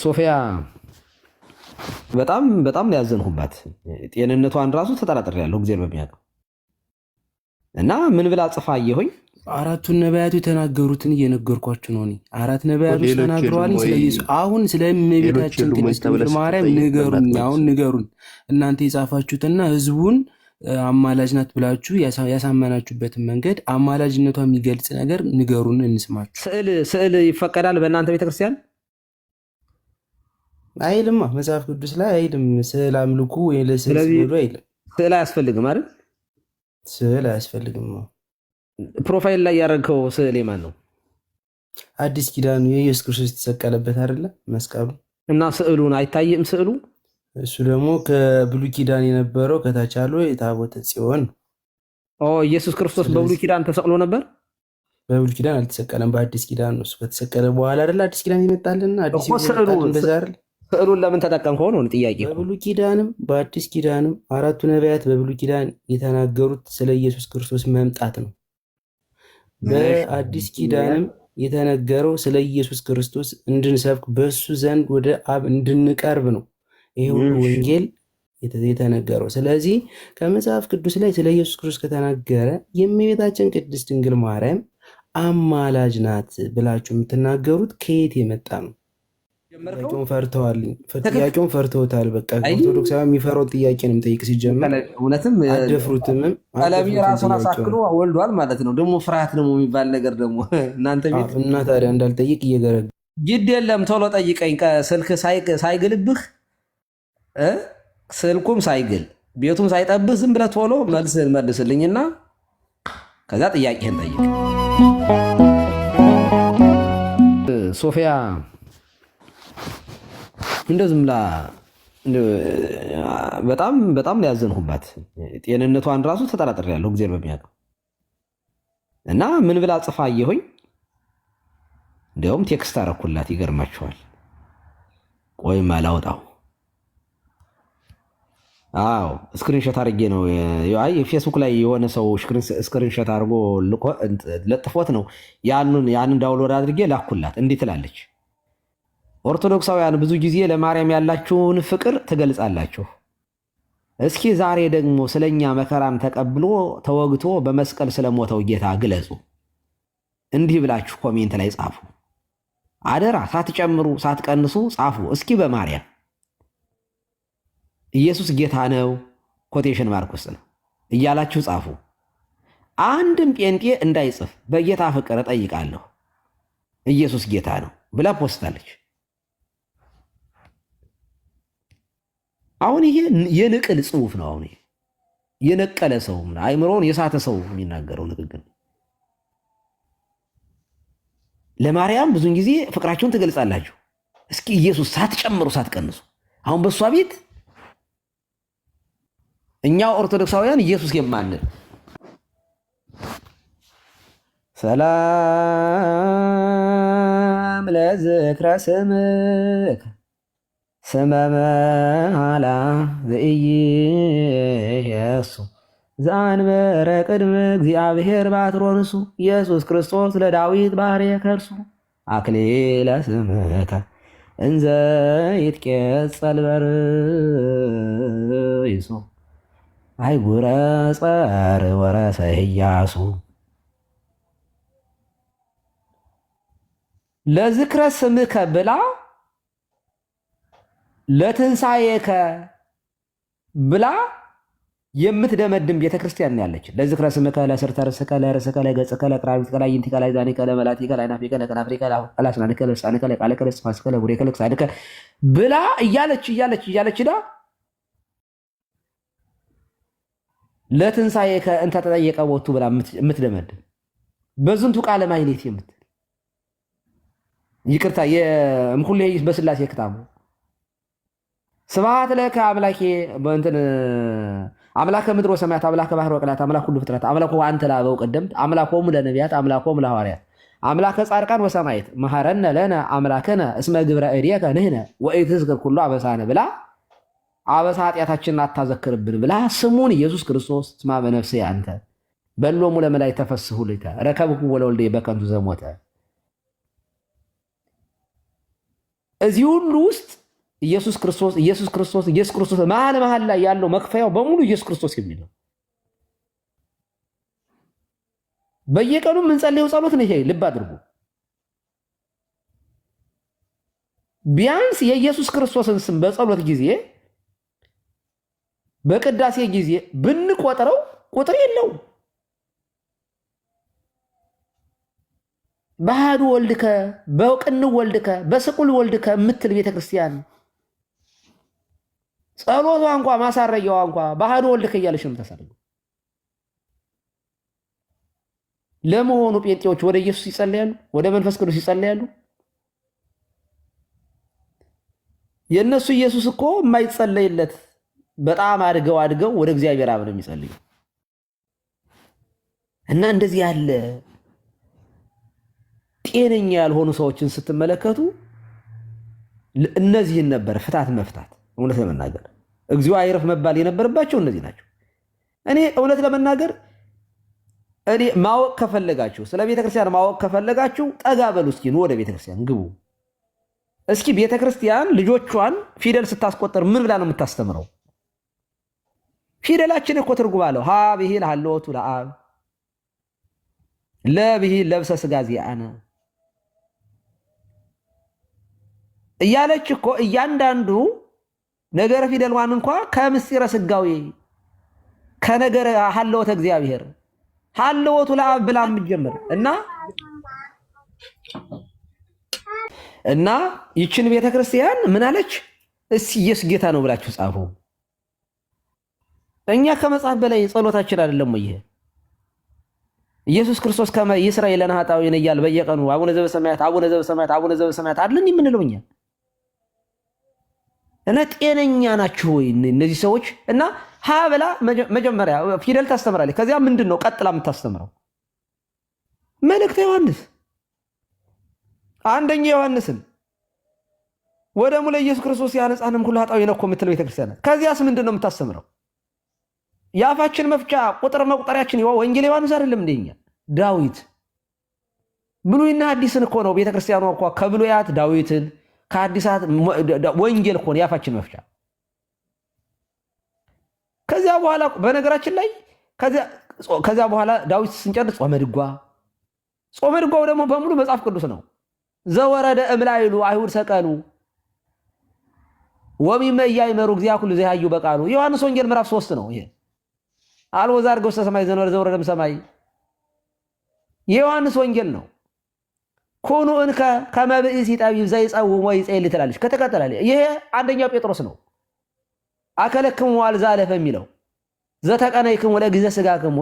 ሶፊያ በጣም በጣም ያዘንሁባት ጤንነቷን ራሱ ተጠራጥሬያለሁ። እግዚአብሔር በሚያውቀው እና ምን ብላ ጽፋ አየሁኝ። አራቱን ነቢያቱ የተናገሩትን እየነገርኳችሁ ነው። አራት ነቢያቶች ተናግረዋል ስለ ኢየሱስ። አሁን ስለ እመቤታችን ቅድስት ድንግል ማርያም ንገሩኝ። አሁን ንገሩን እናንተ የጻፋችሁትና ህዝቡን አማላጅ ናት ብላችሁ ያሳመናችሁበትን መንገድ አማላጅነቷ የሚገልጽ ነገር ንገሩን፣ እንስማችሁ። ስዕል ይፈቀዳል በእናንተ ቤተክርስቲያን? አይልማ መጽሐፍ ቅዱስ ላይ አይልም። ስዕል አምልኩ ወይ ለስዕል ስገዱ አይልም። ስዕል አያስፈልግም አይደል? ስዕል አያስፈልግም። ፕሮፋይል ላይ ያደረገው ስዕል የማን ነው? አዲስ ኪዳኑ የኢየሱስ ክርስቶስ የተሰቀለበት አይደለ መስቀሉ። እና ስዕሉን አይታይም ስዕሉ። እሱ ደግሞ ከብሉይ ኪዳን የነበረው ከታች ያለው የታቦተ ጽዮን። ኢየሱስ ክርስቶስ በብሉይ ኪዳን ተሰቅሎ ነበር? በብሉይ ኪዳን አልተሰቀለም፣ በአዲስ ኪዳን ነው። እሱ ከተሰቀለ በኋላ አይደለ አዲስ ኪዳን ይመጣልና አዲስ ስዕሉን ለምን ተጠቀምከው ነው ጥያቄ። በብሉይ ኪዳንም በአዲስ ኪዳንም አራቱ ነቢያት በብሉይ ኪዳን የተናገሩት ስለ ኢየሱስ ክርስቶስ መምጣት ነው። በአዲስ ኪዳንም የተነገረው ስለ ኢየሱስ ክርስቶስ እንድንሰብክ በሱ ዘንድ ወደ አብ እንድንቀርብ ነው። ይሄ ሁሉ ወንጌል የተነገረው። ስለዚህ ከመጽሐፍ ቅዱስ ላይ ስለ ኢየሱስ ክርስቶስ ከተናገረ የእመቤታችን ቅድስት ድንግል ማርያም አማላጅ ናት ብላችሁ የምትናገሩት ከየት የመጣ ነው? ጥያቄውን ፈርተውታል። በቃ ኦርቶዶክሳዊ የሚፈራው ጥያቄ ነው የሚጠይቅ። ሲጀመር እውነትም አደፍሩትምም ቀለሚ ራሱን አሳክሎ ወልዷል ማለት ነው። ደግሞ ፍርሃት ደግሞ የሚባል ነገር ደግሞ እናንተ ቤት እና ታዲያ እንዳልጠይቅ እየገረግ ግድ የለም ቶሎ ጠይቀኝ። ስልክ ሳይግልብህ ስልኩም ሳይግል ቤቱም ሳይጠብህ ዝም ብለህ ቶሎ መልስልኝና ከዛ ጥያቄህን ጠይቅ። ሶፊያ እንደዚህ ብላ በጣም በጣም ያዘንሁባት ጤንነቷን ራሱ ተጠራጥሬያለሁ። እግዚአብሔር በሚያውቀው እና ምን ብላ ጽፋ አየሁኝ። እንዲያውም ቴክስት አደረኩላት። ይገርማችኋል። ቆይማ ላውጣው። ስክሪንሾት አድርጌ ነው። ፌስቡክ ላይ የሆነ ሰው ስክሪንሾት አድርጎ ለጥፎት ነው። ያንን ዳውንሎድ አድርጌ ላኩላት። እንዲህ ትላለች። ኦርቶዶክሳውያን ብዙ ጊዜ ለማርያም ያላችሁን ፍቅር ትገልጻላችሁ። እስኪ ዛሬ ደግሞ ስለኛ መከራን ተቀብሎ ተወግቶ በመስቀል ስለሞተው ጌታ ግለጹ። እንዲህ ብላችሁ ኮሜንት ላይ ጻፉ። አደራ ሳትጨምሩ ሳትቀንሱ ጻፉ። እስኪ በማርያም ኢየሱስ ጌታ ነው ኮቴሽን ማርክ ውስጥ ነው እያላችሁ ጻፉ። አንድም ጴንጤ እንዳይጽፍ በጌታ ፍቅር እጠይቃለሁ ኢየሱስ ጌታ ነው ብላ ፖስታለች። አሁን ይሄ የንቅል ጽሑፍ ነው። አሁን የነቀለ ሰው አይምሮውን የሳተ ሰው የሚናገረው ንግግር። ለማርያም ብዙን ጊዜ ፍቅራችሁን ትገልጻላችሁ። እስኪ ኢየሱስ ሳትጨምሩ ሳትቀንሱ። አሁን በእሷ ቤት እኛው ኦርቶዶክሳውያን ኢየሱስ የማንል ሰላም ለዝክረ ስምክ ስመ መሃላ ዘኢየሱ ዘአንበረ ቅድመ እግዚአብሔር ባትሮንሱ ኢየሱስ ክርስቶስ ለዳዊት ባሕርየ ከርሱ አክሊለ ስምከ እንዘ ይትቄጸል በርእሱ አይጉረ ጸር ወረሰ ኢያሱ ለዝክረ ስምከ ብላ ለትንሣኤከ ብላ የምትደመድም ቤተክርስቲያን ያለች። ለዝክረ ስምከ ለስርተ ርስከ ለርስከ ለገጽከ ለቅራቢትከ ለአዕይንቲከ ለአይዛኒከ ለመላቲከ ለአዕናፊከ ለከናፍሪከ ለአስናኒከ ለልሳኒከ ለቃልከ ለእስትንፋስከ ለቡሬከ ለክሳድከ ብላ እያለች ዳ ለትንሣኤከ እንተ ተጠየቀ ቦቱ ብላ የምትደመድም በዝንቱ ቃለ ማኅሌት የምትል ይቅርታ የእምኩሌ በስላሴ ክታቡ ስብሐት ለከ አምላኬ በእንትን አምላከ ምድር ወሰማያት አምላከ ባህር ወቀላት አምላክ ሁሉ ፍጥረት አምላኮ አንተ ላበው ቀደምት አምላኮሙ ለነቢያት አምላኮሙ ለሐዋርያት አምላከ ጻድቃን ወሰማዕት መሐረነ ለነ አምላከነ እስመ ግብረ እዴከ ንሕነ ወኢትዝክር ኩሉ አበሳነ ብላ አበሳ ኃጢአታችንን አታዘክርብን ብላ ስሙን ኢየሱስ ክርስቶስ ስማ በነፍሴ አንተ በሎሙ ለመላእክት ተፈስሑ ልከ ረከብኩ ወለወልደ በከንቱ ዘሞተ እዚህ ሁሉ ውስጥ ኢየሱስ ክርስቶስ መሀል ላይ ያለው መክፈያው በሙሉ ኢየሱስ ክርስቶስ የሚል ነው። በየቀኑ የምንጸልየው ጸሎት ነው ይሄ። ልብ አድርጉ። ቢያንስ የኢየሱስ ክርስቶስን ስም በጸሎት ጊዜ በቅዳሴ ጊዜ ብንቆጥረው ቁጥር የለውም። ባህዱ ወልድከ በቅን ወልድከ በስቁል ወልድከ የምትል ቤተክርስቲያን ጸሎቷ እንኳ ማሳረጊያዋ እንኳ ባህዱ ወልድከ እያለች ነው የምታሳርገው። ለመሆኑ ጴንጤዎች ወደ ኢየሱስ ይጸልያሉ? ወደ መንፈስ ቅዱስ ይጸልያሉ? የእነሱ ኢየሱስ እኮ የማይጸለይለት በጣም አድገው ወደ እግዚአብሔር አብ ነው የሚጸልዩ። እና እንደዚህ ያለ ጤነኛ ያልሆኑ ሰዎችን ስትመለከቱ እነዚህን ነበር ፍታት መፍታት። እውነት ለመናገር እግዚኦ አይረፍ መባል የነበረባቸው እነዚህ ናቸው። እኔ እውነት ለመናገር እኔ ማወቅ ከፈለጋችሁ ስለ ቤተክርስቲያን ማወቅ ከፈለጋችሁ ጠጋ በሉ እስኪ ወደ ቤተክርስቲያን ግቡ። እስኪ ቤተክርስቲያን ልጆቿን ፊደል ስታስቆጥር ምን ብላ ነው የምታስተምረው? ፊደላችን እኮ ትርጉም አለው። ሀ ብሂል ሀልወቱ ለአብ ለብሂል ለብሰ ሥጋ ዚአነ እያለች እኮ እያንዳንዱ ነገረ ፊደልዋን እንኳ ከምስጢረ ሥጋዌ ከነገረ ሀልወተ እግዚአብሔር ሀልወቱ ለአብ ብላ የምትጀምር እና ይችን ቤተክርስቲያን ምን አለች? እስኪ ኢየሱስ ጌታ ነው ብላችሁ ጻፉ። እኛ ከመጽሐፍ በላይ ጸሎታችን አይደለም ወይ? ኢየሱስ ክርስቶስ ከመ ይስራይ ለነ ኃጣውኢነ እያለ በየቀኑ አቡነ ዘበሰማያት አቡነ ዘበሰማያት አቡነ ዘበሰማያት አይደል የምንለው እኛ። እና ጤነኛ ናችሁ ወይ እነዚህ ሰዎች? እና ሀ ብላ መጀመሪያ ፊደል ታስተምራለች። ከዚያ ምንድን ነው ቀጥላ የምታስተምረው? መልእክተ ዮሐንስ አንደኛ ዮሐንስን ወደ ሙለ ኢየሱስ ክርስቶስ ያነጻንም ሁሉ ኃጣውኢነ እኮ የምትለው ቤተክርስቲያን። ከዚያስ ምንድን ነው የምታስተምረው? የአፋችን መፍቻ ቁጥር መቁጠሪያችን ወንጌል ዮሐንስ አይደለም እንደኛ ዳዊት። ብሉይና ሐዲስን እኮ ነው ቤተክርስቲያኗ እኮ ከብሉያት ዳዊትን ከሐዲሳት ወንጌል እኮ ነው የአፋችን መፍቻ። ከዚያ በኋላ በነገራችን ላይ ከዚያ በኋላ ዳዊት ስንጨርስ ጾመ ድጓው ደግሞ በሙሉ መጽሐፍ ቅዱስ ነው። ዘወረደ እምላይሉ አይሁድ ሰቀሉ ወሚመ ኢያእመሩ እግዚአ ኩሉ ዘያዩ በቃሉ። ዮሐንስ ወንጌል ምዕራፍ 3 ነው ይሄ። አልቦ ዘዐርገ ውስተ ሰማይ ዘወረደም ሰማይ የዮሐንስ ወንጌል ነው። ኩኑ እንከ ከመ ብእሲ ጠቢብ ዘይጸውም ወይጼልይ ትላለች። ከተቀጠላል ይሄ አንደኛው ጴጥሮስ ነው። አከለክሙ አልዛለፈ የሚለው ዘተቀነይክሙ ለጊዜ ሥጋክሙ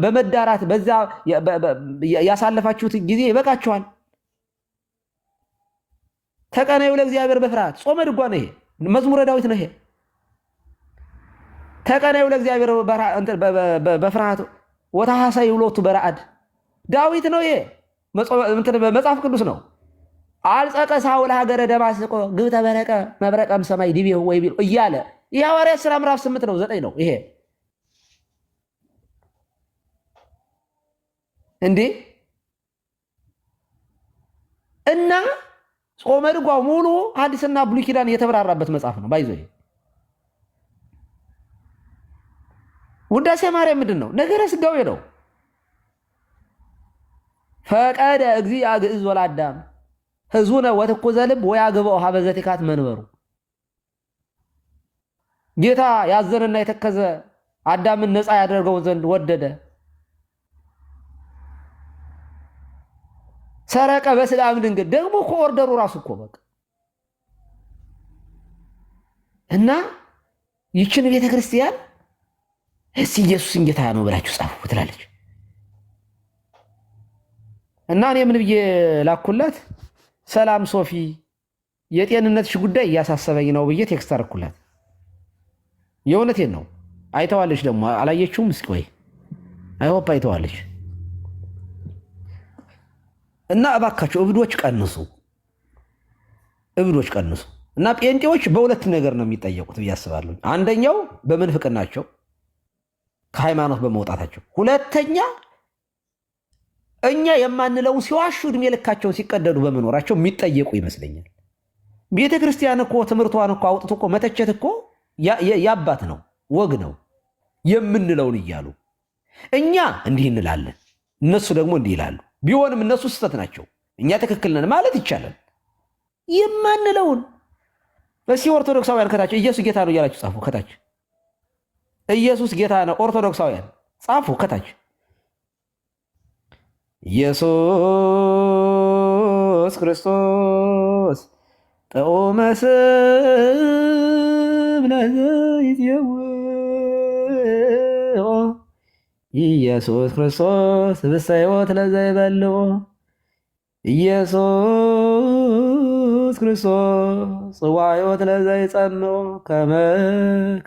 በመዳራት በዛ ያሳለፋችሁት ጊዜ ይበቃችኋል። ተቀነዩ ለእግዚአብሔር በፍርሃት ጾመ ድጓ ነው ይሄ። መዝሙረ ዳዊት ነው ይሄ። ተቀነዩ ለእግዚአብሔር በፍርሃት ወታሐሳዩ ሎቱ በረአድ ዳዊት ነው ይሄ። መጽሐፍ ቅዱስ ነው። አልጸቀ ሳውል ሀገረ ደማስቆ ግብተ በረቀ መብረቀም ሰማይ ዲቤሁ ወይ ቢል እያለ የሐዋርያት ሥራ ምዕራፍ 8 ነው 9 ነው ይሄ። እንዴ እና ጾመ ድጓው ሙሉ ሐዲስና ብሉይ ኪዳን የተብራራበት መጽሐፍ ነው። ባይዞ ውዳሴ ማርያም ምንድን ነው? ነገረ ሥጋዌ ነው። ፈቀደ እግዚአ ግዕዝ ወለአዳም ሕዙነ ወትኩዘ ልብ ወያግብኦ ሀበ ዘቲካት መንበሩ። ጌታ ያዘነና የተከዘ አዳምን ነፃ ያደርገው ዘንድ ወደደ። ሰረቀ በሥጋ እምድንግል ደግሞ እኮ ኦርደሩ ራሱ እኮ በቃ እና ይችን ቤተ ክርስቲያን እስቲ ኢየሱስን ጌታ ነው ብላችሁ ጻፉ ትላለች። እና እኔ ምን ብዬ ላኩላት? ሰላም ሶፊ የጤንነትሽ ጉዳይ እያሳሰበኝ ነው ብዬ ቴክስት አደረኩላት። የእውነቴን ነው። አይተዋለች ደግሞ አላየችውም? እስኪ ወይ አይሆፕ አይተዋለች። እና እባካችሁ እብዶች ቀንሱ። እና ጴንጤዎች በሁለት ነገር ነው የሚጠየቁት ብዬ አስባለሁ። አንደኛው በምንፍቅናቸው ከሃይማኖት በመውጣታቸው፣ ሁለተኛ እኛ የማንለውን ሲዋሹ እድሜ ልካቸውን ሲቀደዱ በመኖራቸው የሚጠየቁ ይመስለኛል። ቤተ ክርስቲያን እኮ ትምህርቷን እኮ አውጥቶ እኮ መተቸት እኮ ያባት ነው፣ ወግ ነው የምንለውን እያሉ እኛ እንዲህ እንላለን፣ እነሱ ደግሞ እንዲህ ይላሉ። ቢሆንም እነሱ ስህተት ናቸው፣ እኛ ትክክል ነን ማለት ይቻላል። የማንለውን እስኪ ኦርቶዶክሳውያን ከታች ኢየሱስ ጌታ ነው እያላችሁ ጻፉ። ከታች ኢየሱስ ጌታ ነው ኦርቶዶክሳውያን ጻፉ ከታች ኢየሱስ ክርስቶስ ጥዑመ ስም ለዘይጼውዖ ኢየሱስ ክርስቶስ ህብስተ ሕይወት ለዘይበልዖ ኢየሱስ ክርስቶስ ጽዋ ሕይወት ለዘይጸምዖ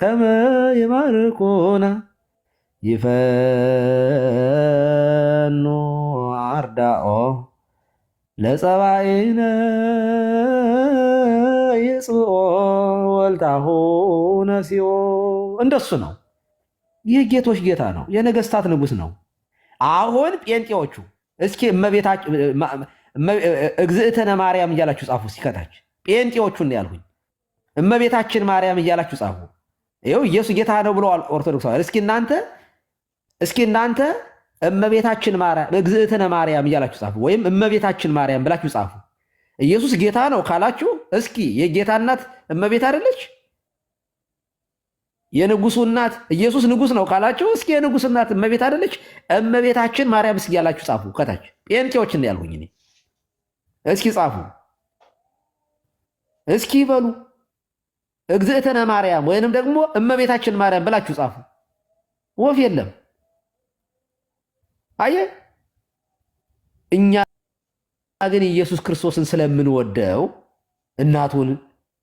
ከመ ይባርኩና ይፈኑ አርዳኦ ለጸባኢነ ይጽኦ ወልታሁ ነሲኦ። እንደሱ ነው። ይህ ጌቶች ጌታ ነው፣ የነገስታት ንጉስ ነው። አሁን ጴንጤዎቹ እስኪ እግዝእትነ ማርያም እያላችሁ ጻፉ። ሲከታች ጴንጤዎቹን ያልሁኝ እመቤታችን ማርያም እያላችሁ ጻፉ። ይኸው ኢየሱስ ጌታ ነው ብለዋል ኦርቶዶክሳውያን። እስኪ እናንተ እመቤታችን ማርያም እግዝእትነ ማርያም እያላችሁ ጻፉ፣ ወይም እመቤታችን ማርያም ብላችሁ ጻፉ። ኢየሱስ ጌታ ነው ካላችሁ እስኪ የጌታ እናት እመቤት አይደለች? የንጉሱ እናት ኢየሱስ ንጉስ ነው ካላችሁ እስኪ የንጉስ እናት እመቤት አይደለች? እመቤታችን ማርያም እስኪ ያላችሁ ጻፉ። ከታች ጴንጤዎችን ያልሁኝ እኔ። እስኪ ጻፉ፣ እስኪ በሉ እግዝእትነ ማርያም ወይንም ደግሞ እመቤታችን ማርያም ብላችሁ ጻፉ። ወፍ የለም። አየ እኛ ግን ኢየሱስ ክርስቶስን ስለምንወደው እናቱን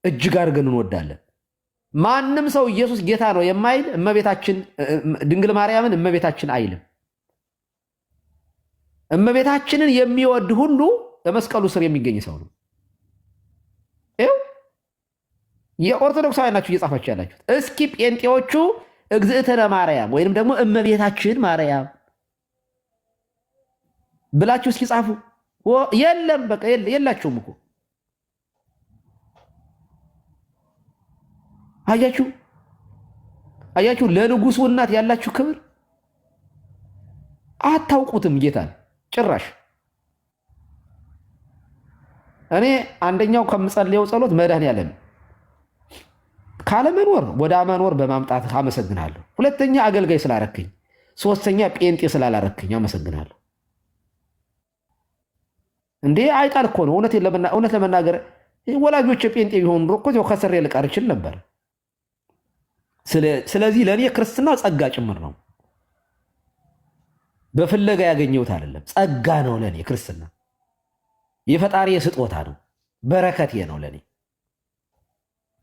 እጅግ አድርገን እንወዳለን። ማንም ሰው ኢየሱስ ጌታ ነው የማይል እመቤታችን ድንግል ማርያምን እመቤታችን አይልም። እመቤታችንን የሚወድ ሁሉ በመስቀሉ ስር የሚገኝ ሰው ነው። ይኸው የኦርቶዶክሳውያን ናችሁ እየጻፋችሁ ያላችሁት። እስኪ ጴንጤዎቹ እግዝእትነ ማርያም ወይንም ደግሞ እመቤታችን ማርያም ብላችሁ እስኪ ጻፉ። የለም በቃ የላችሁም እኮ አያችሁ ለንጉሱ እናት ያላችሁ ክብር አታውቁትም ጌታን ጭራሽ። እኔ አንደኛው ከምጸልየው ጸሎት መድኃኔዓለም ካለመኖር ወደ መኖር በማምጣት አመሰግናለሁ። ሁለተኛ አገልጋይ ስላረከኝ፣ ሶስተኛ ጴንጤ ስላላረከኝ አመሰግናለሁ። እንዴ አይጣል እኮ ነው። እውነት ለመናገር ወላጆች ጴንጤ ቢሆኑ ኑሮ እኮ ከስሬ ልቀር እችል ነበር። ስለዚህ ለእኔ ክርስትና ጸጋ ጭምር ነው። በፍለጋ ያገኘሁት አይደለም፣ ጸጋ ነው ለእኔ ክርስትና። የፈጣሪ ስጦታ ነው፣ በረከቴ ነው ለእኔ።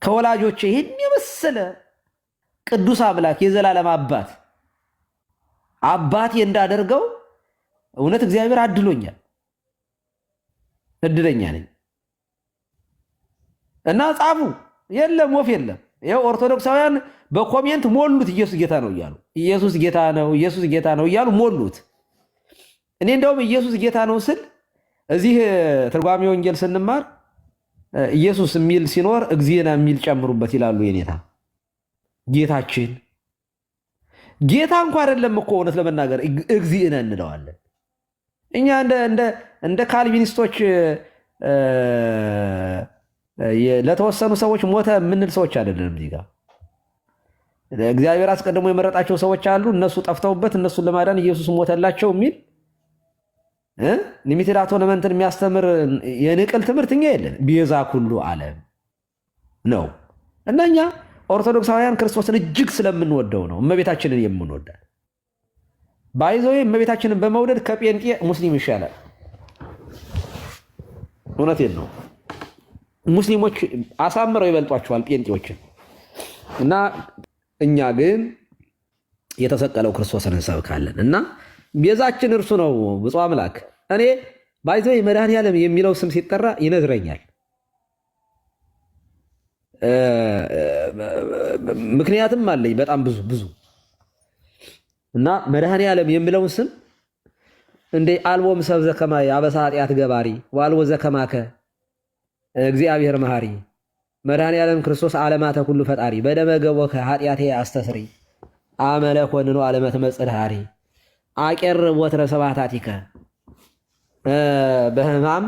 ከወላጆቼ ይህን የመሰለ ቅዱስ አምላክ የዘላለም አባቴ እንዳደርገው እውነት እግዚአብሔር አድሎኛል። እድለኛ ነኝ። እና ጻፉ። የለም ወፍ የለም። ይኸው ኦርቶዶክሳውያን በኮሜንት ሞሉት ኢየሱስ ጌታ ነው እያሉ ኢየሱስ ጌታ ነው ኢየሱስ ጌታ ነው እያሉ ሞሉት። እኔ እንደውም ኢየሱስ ጌታ ነው ስል እዚህ ትርጓሜ ወንጌል ስንማር ኢየሱስ የሚል ሲኖር እግዚእነ የሚል ጨምሩበት ይላሉ የኔታ። ጌታችን ጌታ እንኳ አይደለም እኮ እውነት ለመናገር እግዚእነ እንለዋለን እኛ እንደ ካልቪኒስቶች ለተወሰኑ ሰዎች ሞተ የምንል ሰዎች አይደለንም። እዚህ ጋር እግዚአብሔር አስቀድሞ የመረጣቸው ሰዎች አሉ። እነሱ ጠፍተውበት እነሱን ለማዳን ኢየሱስ ሞተላቸው የሚል ሊሚትድ አቶነመንትን የሚያስተምር የንቅል ትምህርት እኛ የለን። ቤዛ ኩሉ ዓለም ነው እና እኛ ኦርቶዶክሳውያን ክርስቶስን እጅግ ስለምንወደው ነው እመቤታችንን የምንወዳል። ባይዘው እመቤታችንን በመውደድ ከጴንጤ ሙስሊም ይሻላል። እውነቴን ነው። ሙስሊሞች አሳምረው ይበልጧቸዋል ጴንጤዎችን። እና እኛ ግን የተሰቀለው ክርስቶስን እንሰብካለን እና ቤዛችን እርሱ ነው ብፁዕ አምላክ። እኔ ባይዘው መድኃኔዓለም የሚለው ስም ሲጠራ ይነዝረኛል። ምክንያትም አለኝ በጣም ብዙ እና መድኃኔዓለም የሚለውን ስም እንዴ አልቦም ሰብ ዘከማ አበሳ ኃጢአት ገባሪ ዋልቦ ዘከማከ እግዚአብሔር መሐሪ መድኃኔ ዓለም ክርስቶስ ዓለማተ ኩሉ ፈጣሪ በደመ ገቦከ ኃጢአቴ አስተስሪ አመለ ኮንኖ ዓለመት መጽድሃሪ አቄር ወትረ ሰባታቲከ በህማም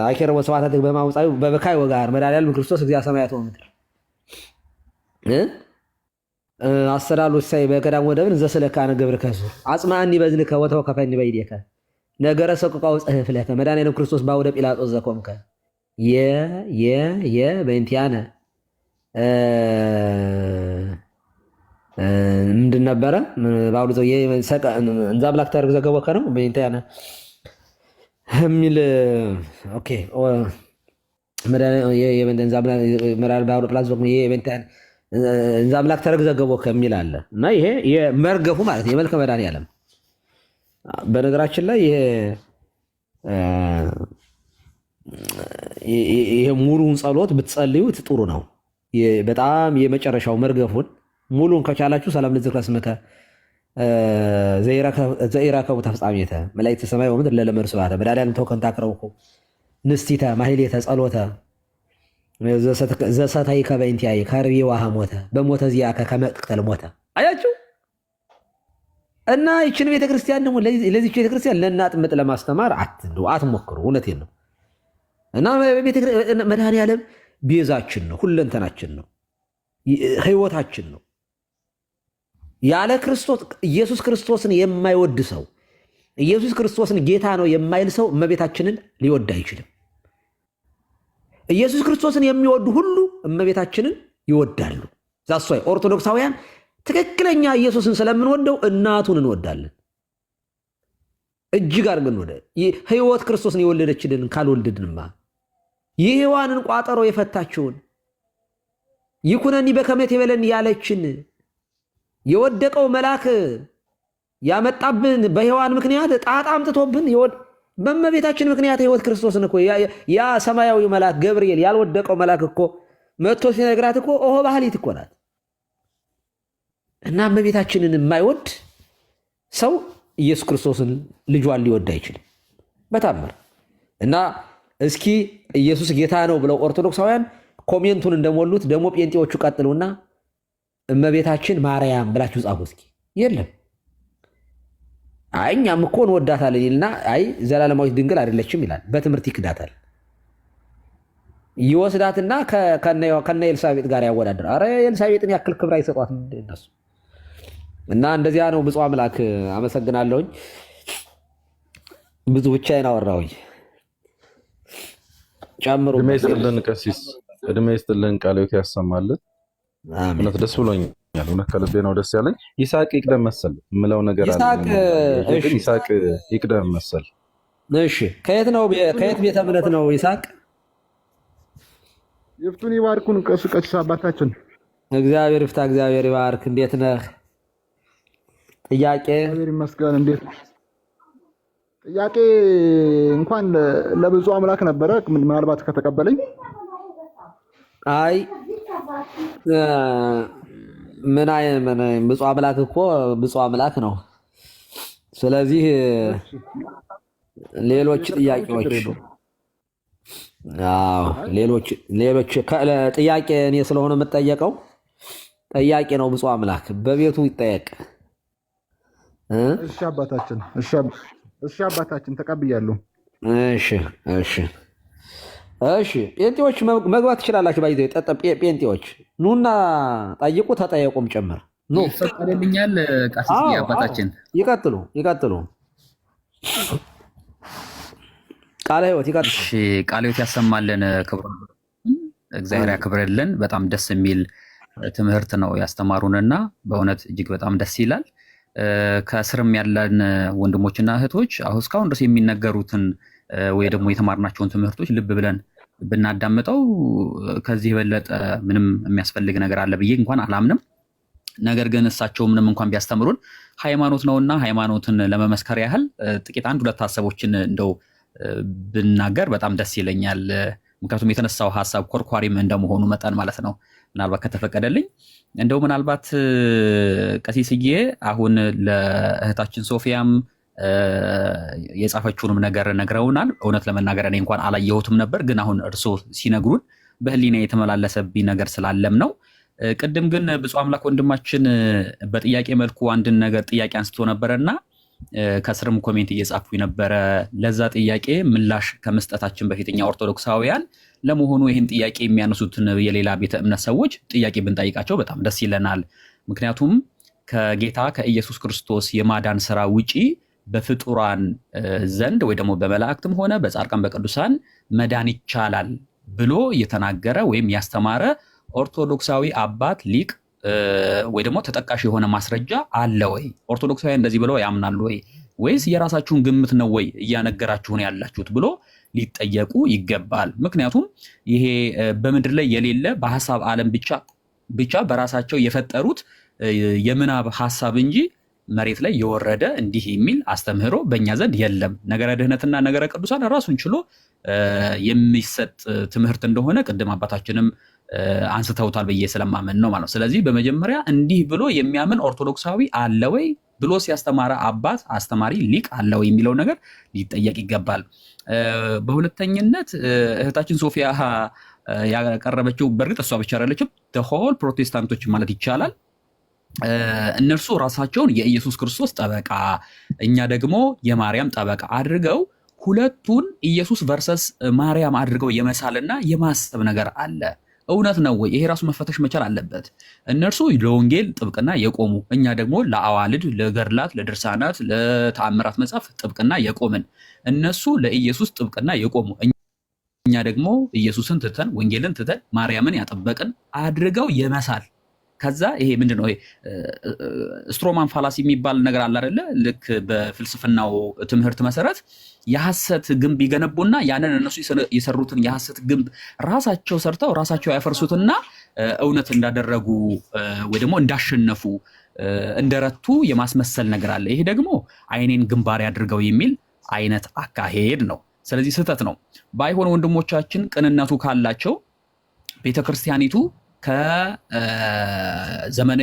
አቄር ወትረ ሰባታቲከ በህማም ጻዩ በበካይ ወጋር መድኃኔ ዓለም ክርስቶስ እግዚአ ሰማያት ወምድር አሰራሉ ሳይ በቀዳም ወደብን ዘሰለካነ ገብር ከሱ አጽማኒ በዝንከ ወተው ከፈኒ በይዴከ ነገረ ሰቆቃው ጽህፍ ለከ መድኃኔ ዓለም ክርስቶስ ባውደ ጲላጦስ ዘኮምከ የ በእንቲያነ ምንድን ነበረ ባውዱ ዘ የሰቀ እንዛ ብላክ ታርግ ዘገበከ ነው በእንቲያነ የሚል ኦኬ መድኃኔ የበንደንዛ ብላ መራል ባውዱ ፕላስ ዘቆም የበንቲያነ እንዛ ብላክ ታርግ ዘገበከ የሚል አለ እና ይሄ የመርገፉ ማለት የመልከ መድኃኔ ዓለም በነገራችን ላይ ይሄ ሙሉን ጸሎት ብትጸልዩት ጥሩ ነው። በጣም የመጨረሻው መርገፉን ሙሉን ከቻላችሁ ሰላም ለዝክረ ስምከ ዘይራከቡ ተፍጻሜተ መላእክተ ሰማይ ወምድር ለለመዱ ስብሐተ መድኃኒዓለም ተወከንታ አቅረብኩ ንስቲተ ማሕሌተ ጸሎተ ዘሰታይ ከበእንቲአየ ከርቤ ዋሃ ሞተ በሞተ ዚአከ ከመ ትቅተል ሞተ። አያችሁ እና ይችን ቤተክርስቲያን ደግሞ ለዚች ቤተክርስቲያን ለእናጥምጥ ለማስተማር አትሞክሩ። እውነቴን ነው። እና መድኃኔ ዓለም ቤዛችን ነው፣ ሁለንተናችን ነው፣ ህይወታችን ነው። ያለ ክርስቶስ ኢየሱስ ክርስቶስን የማይወድ ሰው ኢየሱስ ክርስቶስን ጌታ ነው የማይል ሰው እመቤታችንን ሊወድ አይችልም። ኢየሱስ ክርስቶስን የሚወዱ ሁሉ እመቤታችንን ይወዳሉ። ዛሷይ ኦርቶዶክሳውያን ትክክለኛ ኢየሱስን ስለምንወደው እናቱን እንወዳለን። እጅግ አድርገን ወደ ህይወት ክርስቶስን የወለደችልን ካልወለድንማ የሔዋንን ቋጠሮ የፈታችውን ይኩነኒ በከመት ይበለን ያለችን የወደቀው መልአክ ያመጣብን በሔዋን ምክንያት ጣጣ አምጥቶብን በእመቤታችን ምክንያት ህይወት ክርስቶስን እኮ ያ ሰማያዊ መልአክ ገብርኤል ያልወደቀው መልአክ እኮ መጥቶ ሲነግራት እኮ ኦሆ ባህሊት እኮ ናት። እና እመቤታችንን የማይወድ ሰው ኢየሱስ ክርስቶስን ልጇን ሊወድ አይችልም በታምር። እና እስኪ ኢየሱስ ጌታ ነው ብለው ኦርቶዶክሳውያን ኮሜንቱን እንደሞሉት ደግሞ ጴንጤዎቹ ቀጥሉና እመቤታችን ማርያም ብላችሁ ጻፉ እስኪ። የለም አይ እኛም እኮ እንወዳታለን ይልና አይ ዘላለማዊት ድንግል አይደለችም ይላል። በትምህርት ይክዳታል። ይወስዳትና ከነ ኤልሳቤጥ ጋር ያወዳደር። አረ ኤልሳቤጥን ያክል ክብር አይሰጧት እነሱ። እና እንደዚያ ነው። ብፁዕ አምላክ አመሰግናለሁኝ። ብዙ ብቻዬን አወራሁኝ። ጨምሩ። እድሜ ይስጥልን ቀሲስ፣ እድሜ ይስጥልን፣ ቃለ ሕይወት ያሰማልን። እውነት ደስ ብሎኛል። እውነት ከልቤ ነው ደስ ያለኝ። ይስሐቅ ይቅደም መሰል የምለው ነገር አለ። ይስሐቅ ይቅደም መሰል። እሺ፣ ከየት ነው? ከየት ቤተ እምነት ነው ይስሐቅ? ይፍቱን ይባርኩን ቀሲስ አባታችን። እግዚአብሔር ይፍታ፣ እግዚአብሔር ይባርክ። እንዴት ነህ? ጥያቄ? እግዚአብሔር ይመስገን። እንዴት ጥያቄ እንኳን ለብፁዕ አምላክ ነበረ፣ ምናልባት ከተቀበለኝ። አይ ምን ብፁዕ አምላክ እኮ ብፁዕ አምላክ ነው። ስለዚህ ሌሎች ጥያቄዎች ሌሎች ጥያቄ እኔ ስለሆነ የምጠየቀው ጥያቄ ነው። ብፁዕ አምላክ በቤቱ ይጠየቅ። እሺ አባታችን፣ እሺ አባታችን ተቀብያለሁ። እሺ ጴንጤዎች መግባት ትችላላችሁ። ባይዘ ጴንጤዎች ኑና ጠይቁ፣ ተጠየቁም ጭምር ኑ። ፈቀደልኛል ቀሲስ አባታችን። ይቀጥሉ። ቃለ ሕይወት ይቀጥሉ። እሺ ቃለ ሕይወት ያሰማልን። ክብር እግዚአብሔር ያክብርልን። በጣም ደስ የሚል ትምህርት ነው ያስተማሩንና በእውነት እጅግ በጣም ደስ ይላል። ከስርም ያለን ወንድሞችና እህቶች አሁን እስካሁን ድረስ የሚነገሩትን ወይ ደግሞ የተማርናቸውን ትምህርቶች ልብ ብለን ብናዳምጠው ከዚህ የበለጠ ምንም የሚያስፈልግ ነገር አለ ብዬ እንኳን አላምንም። ነገር ግን እሳቸው ምንም እንኳን ቢያስተምሩን ሃይማኖት ነውና ሃይማኖትን ለመመስከር ያህል ጥቂት አንድ ሁለት ሀሳቦችን እንደው ብናገር በጣም ደስ ይለኛል። ምክንያቱም የተነሳው ሀሳብ ኮርኳሪም እንደመሆኑ መጠን ማለት ነው። ምናልባት ከተፈቀደልኝ እንደው ምናልባት ቀሲስዬ አሁን ለእህታችን ሶፊያም የጻፈችውንም ነገር ነግረውናል። እውነት ለመናገር እኔ እንኳን አላየሁትም ነበር፣ ግን አሁን እርሶ ሲነግሩን በህሊና የተመላለሰብኝ ነገር ስላለም ነው። ቅድም ግን ብፁዕ አምላክ ወንድማችን በጥያቄ መልኩ አንድን ነገር ጥያቄ አንስቶ ነበረና ከስርም ኮሜንት እየጻፉ ነበረ። ለዛ ጥያቄ ምላሽ ከመስጠታችን በፊት እኛ ኦርቶዶክሳውያን ለመሆኑ ይህን ጥያቄ የሚያነሱትን የሌላ ቤተ እምነት ሰዎች ጥያቄ ብንጠይቃቸው በጣም ደስ ይለናል። ምክንያቱም ከጌታ ከኢየሱስ ክርስቶስ የማዳን ስራ ውጪ በፍጡራን ዘንድ ወይ ደግሞ በመላእክትም ሆነ በጻድቃን በቅዱሳን መዳን ይቻላል ብሎ የተናገረ ወይም ያስተማረ ኦርቶዶክሳዊ አባት ሊቅ ወይ ደግሞ ተጠቃሽ የሆነ ማስረጃ አለ ወይ? ኦርቶዶክሳውያን እንደዚህ ብለው ያምናሉ ወይ? ወይስ የራሳችሁን ግምት ነው ወይ እያነገራችሁን ያላችሁት ብሎ ሊጠየቁ ይገባል። ምክንያቱም ይሄ በምድር ላይ የሌለ በሐሳብ ዓለም ብቻ በራሳቸው የፈጠሩት የምናብ ሐሳብ እንጂ መሬት ላይ የወረደ እንዲህ የሚል አስተምህሮ በእኛ ዘንድ የለም። ነገረ ድህነትና ነገረ ቅዱሳን ራሱን ችሎ የሚሰጥ ትምህርት እንደሆነ ቅድም አባታችንም አንስተውታል ብዬ ስለማመን ነው ማለት ነው። ስለዚህ በመጀመሪያ እንዲህ ብሎ የሚያምን ኦርቶዶክሳዊ አለ ወይ ብሎ ሲያስተማረ አባት አስተማሪ ሊቅ አለ ወይ የሚለው ነገር ሊጠየቅ ይገባል። በሁለተኝነት እህታችን ሶፊያ ያቀረበችው በእርግጥ እሷ ብቻ አይደለችም፣ ሆል ፕሮቴስታንቶች ማለት ይቻላል እነርሱ ራሳቸውን የኢየሱስ ክርስቶስ ጠበቃ እኛ ደግሞ የማርያም ጠበቃ አድርገው ሁለቱን ኢየሱስ ቨርሰስ ማርያም አድርገው የመሳልና የማሰብ ነገር አለ። እውነት ነው ወይ? ይሄ ራሱ መፈተሽ መቻል አለበት። እነርሱ ለወንጌል ጥብቅና የቆሙ እኛ ደግሞ ለአዋልድ፣ ለገድላት፣ ለድርሳናት፣ ለተአምራት መጽሐፍ ጥብቅና የቆምን፣ እነሱ ለኢየሱስ ጥብቅና የቆሙ እኛ ደግሞ ኢየሱስን ትተን ወንጌልን ትተን ማርያምን ያጠበቅን አድርገው የመሳል ከዛ ይሄ ምንድነው ይሄ ስትሮማን ፋላሲ የሚባል ነገር አለ አይደለ? ልክ በፍልስፍናው ትምህርት መሰረት የሐሰት ግንብ ይገነቡና ያንን እነሱ የሰሩትን የሐሰት ግንብ ራሳቸው ሰርተው ራሳቸው ያፈርሱትና እውነት እንዳደረጉ ወይ ደግሞ እንዳሸነፉ እንደረቱ የማስመሰል ነገር አለ። ይሄ ደግሞ አይኔን ግንባር ያድርገው የሚል አይነት አካሄድ ነው። ስለዚህ ስህተት ነው። ባይሆን ወንድሞቻችን ቅንነቱ ካላቸው ቤተክርስቲያኒቱ ከዘመነ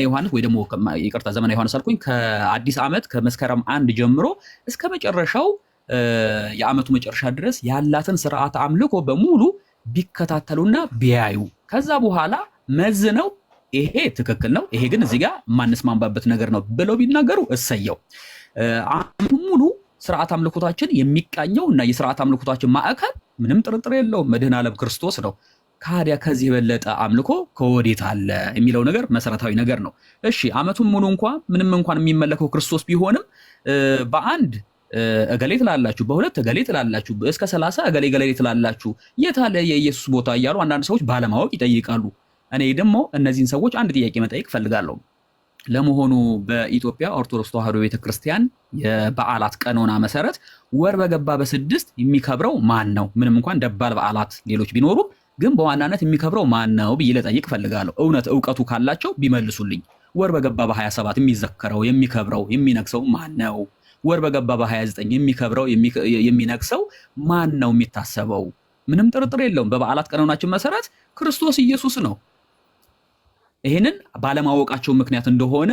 ዮሐንስ ወይ ደግሞ ይቅርታ ዘመነ ዮሐንስ አልኩኝ ከአዲስ ዓመት ከመስከረም 1 ጀምሮ እስከ መጨረሻው የዓመቱ መጨረሻ ድረስ ያላትን ስርዓት አምልኮ በሙሉ ቢከታተሉና ቢያዩ ከዛ በኋላ መዝነው ይሄ ትክክል ነው፣ ይሄ ግን እዚህ ጋር ማንስማማበት ነገር ነው ብለው ቢናገሩ እሰየው። ዓመቱን ሙሉ ስርዓት አምልኮታችን የሚቃኘው እና የስርዓት አምልኮታችን ማዕከል ምንም ጥርጥር የለውም መድኃኔ ዓለም ክርስቶስ ነው። ካዲያ ከዚህ የበለጠ አምልኮ ከወዴት አለ የሚለው ነገር መሰረታዊ ነገር ነው። እሺ ዓመቱን ሙሉ ምንም እንኳን የሚመለከው ክርስቶስ ቢሆንም በአንድ እገሌ ትላላችሁ፣ በሁለት እገሌ ትላላችሁ፣ እስከ 30 እገሌ ትላላችሁ፣ የት አለ የኢየሱስ ቦታ እያሉ አንዳንድ ሰዎች ባለማወቅ ይጠይቃሉ። እኔ ደግሞ እነዚህን ሰዎች አንድ ጥያቄ መጠየቅ ፈልጋለሁ። ለመሆኑ በኢትዮጵያ ኦርቶዶክስ ተዋሕዶ ቤተክርስቲያን የበዓላት ቀኖና መሰረት ወር በገባ በ6 የሚከብረው ማን ነው? ምንም እንኳን ደባል በዓላት ሌሎች ቢኖሩም ግን በዋናነት የሚከብረው ማን ነው ብዬ ለጠይቅ ፈልጋለሁ። እውነት እውቀቱ ካላቸው ቢመልሱልኝ። ወር በገባ በ27 የሚዘከረው የሚከብረው የሚነግሰው ማን ነው? ወር በገባ በ29 የሚከብረው የሚነግሰው ማን ነው የሚታሰበው? ምንም ጥርጥር የለውም በበዓላት ቀኖናችን መሰረት ክርስቶስ ኢየሱስ ነው። ይህንን ባለማወቃቸው ምክንያት እንደሆነ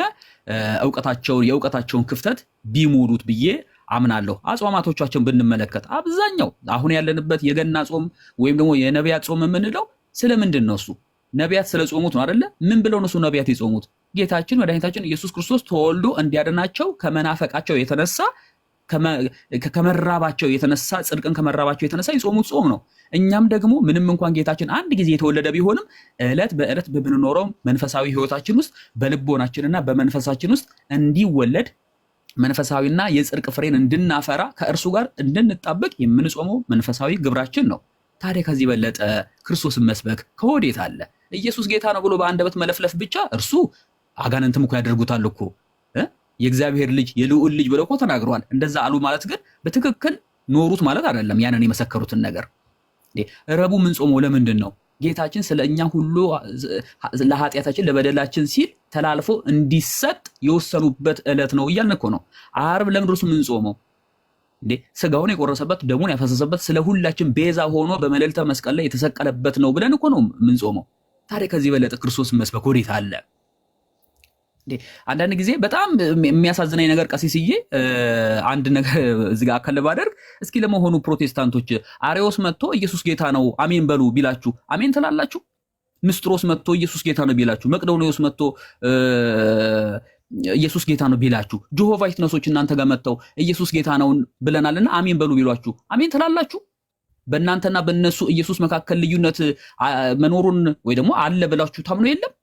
የእውቀታቸውን ክፍተት ቢሞሉት ብዬ አምናለሁ። አጽዋማቶቻችን ብንመለከት አብዛኛው አሁን ያለንበት የገና ጾም ወይም ደግሞ የነቢያት ጾም የምንለው ስለምንድን ነው? እሱ ነቢያት ስለ ጾሙት ነው አይደለ? ምን ብለው ነው እሱ ነቢያት የጾሙት? ጌታችን መድኃኒታችን ኢየሱስ ክርስቶስ ተወልዶ እንዲያድናቸው ከመናፈቃቸው የተነሳ ከመራባቸው የተነሳ ጽድቅን ከመራባቸው የተነሳ የጾሙት ጾም ነው። እኛም ደግሞ ምንም እንኳን ጌታችን አንድ ጊዜ የተወለደ ቢሆንም ዕለት በዕለት በምንኖረው መንፈሳዊ ሕይወታችን ውስጥ በልቦናችንና በመንፈሳችን ውስጥ እንዲወለድ መንፈሳዊና የጽድቅ ፍሬን እንድናፈራ ከእርሱ ጋር እንድንጣበቅ የምንጾመው መንፈሳዊ ግብራችን ነው። ታዲያ ከዚህ በለጠ ክርስቶስን መስበክ ከወዴት አለ? ኢየሱስ ጌታ ነው ብሎ በአንደበት መለፍለፍ ብቻ እርሱ አጋንንትም እኮ ያደርጉታል እኮ የእግዚአብሔር ልጅ የልዑል ልጅ ብለው እኮ ተናግረዋል። እንደዛ አሉ ማለት ግን በትክክል ኖሩት ማለት አይደለም። ያንን የመሰከሩትን ነገር ረቡዕ ምን ጾመው ለምንድን ነው? ጌታችን ስለ እኛ ሁሉ ለኃጢአታችን ለበደላችን ሲል ተላልፎ እንዲሰጥ የወሰኑበት ዕለት ነው እያልን እኮ ነው። ዓርብ ለምንድን ነው ምን ጾመው? ስጋውን የቆረሰበት ደሙን ያፈሰሰበት ስለ ሁላችን ቤዛ ሆኖ በመልዕልተ መስቀል ላይ የተሰቀለበት ነው ብለን እኮ ነው ምን ጾመው። ታዲያ ከዚህ በለጠ ክርስቶስን መስበክ ወዴት አለ? አንዳንድ ጊዜ በጣም የሚያሳዝነኝ ነገር ቀሲስዬ፣ አንድ ነገር እዚህ ጋር አከል ባደርግ፣ እስኪ ለመሆኑ ፕሮቴስታንቶች አሪዮስ መጥቶ ኢየሱስ ጌታ ነው አሜን በሉ ቢላችሁ አሜን ትላላችሁ? ንስጥሮስ መጥቶ ኢየሱስ ጌታ ነው ቢላችሁ፣ መቅዶኒዎስ መጥቶ ኢየሱስ ጌታ ነው ቢላችሁ፣ ጆሆቫ ዊትነሶች እናንተ ጋር መጥተው ኢየሱስ ጌታ ነው ብለናልና አሜን በሉ ቢሏችሁ አሜን ትላላችሁ? በእናንተና በእነሱ ኢየሱስ መካከል ልዩነት መኖሩን ወይ ደግሞ አለ ብላችሁ ታምኑ የለም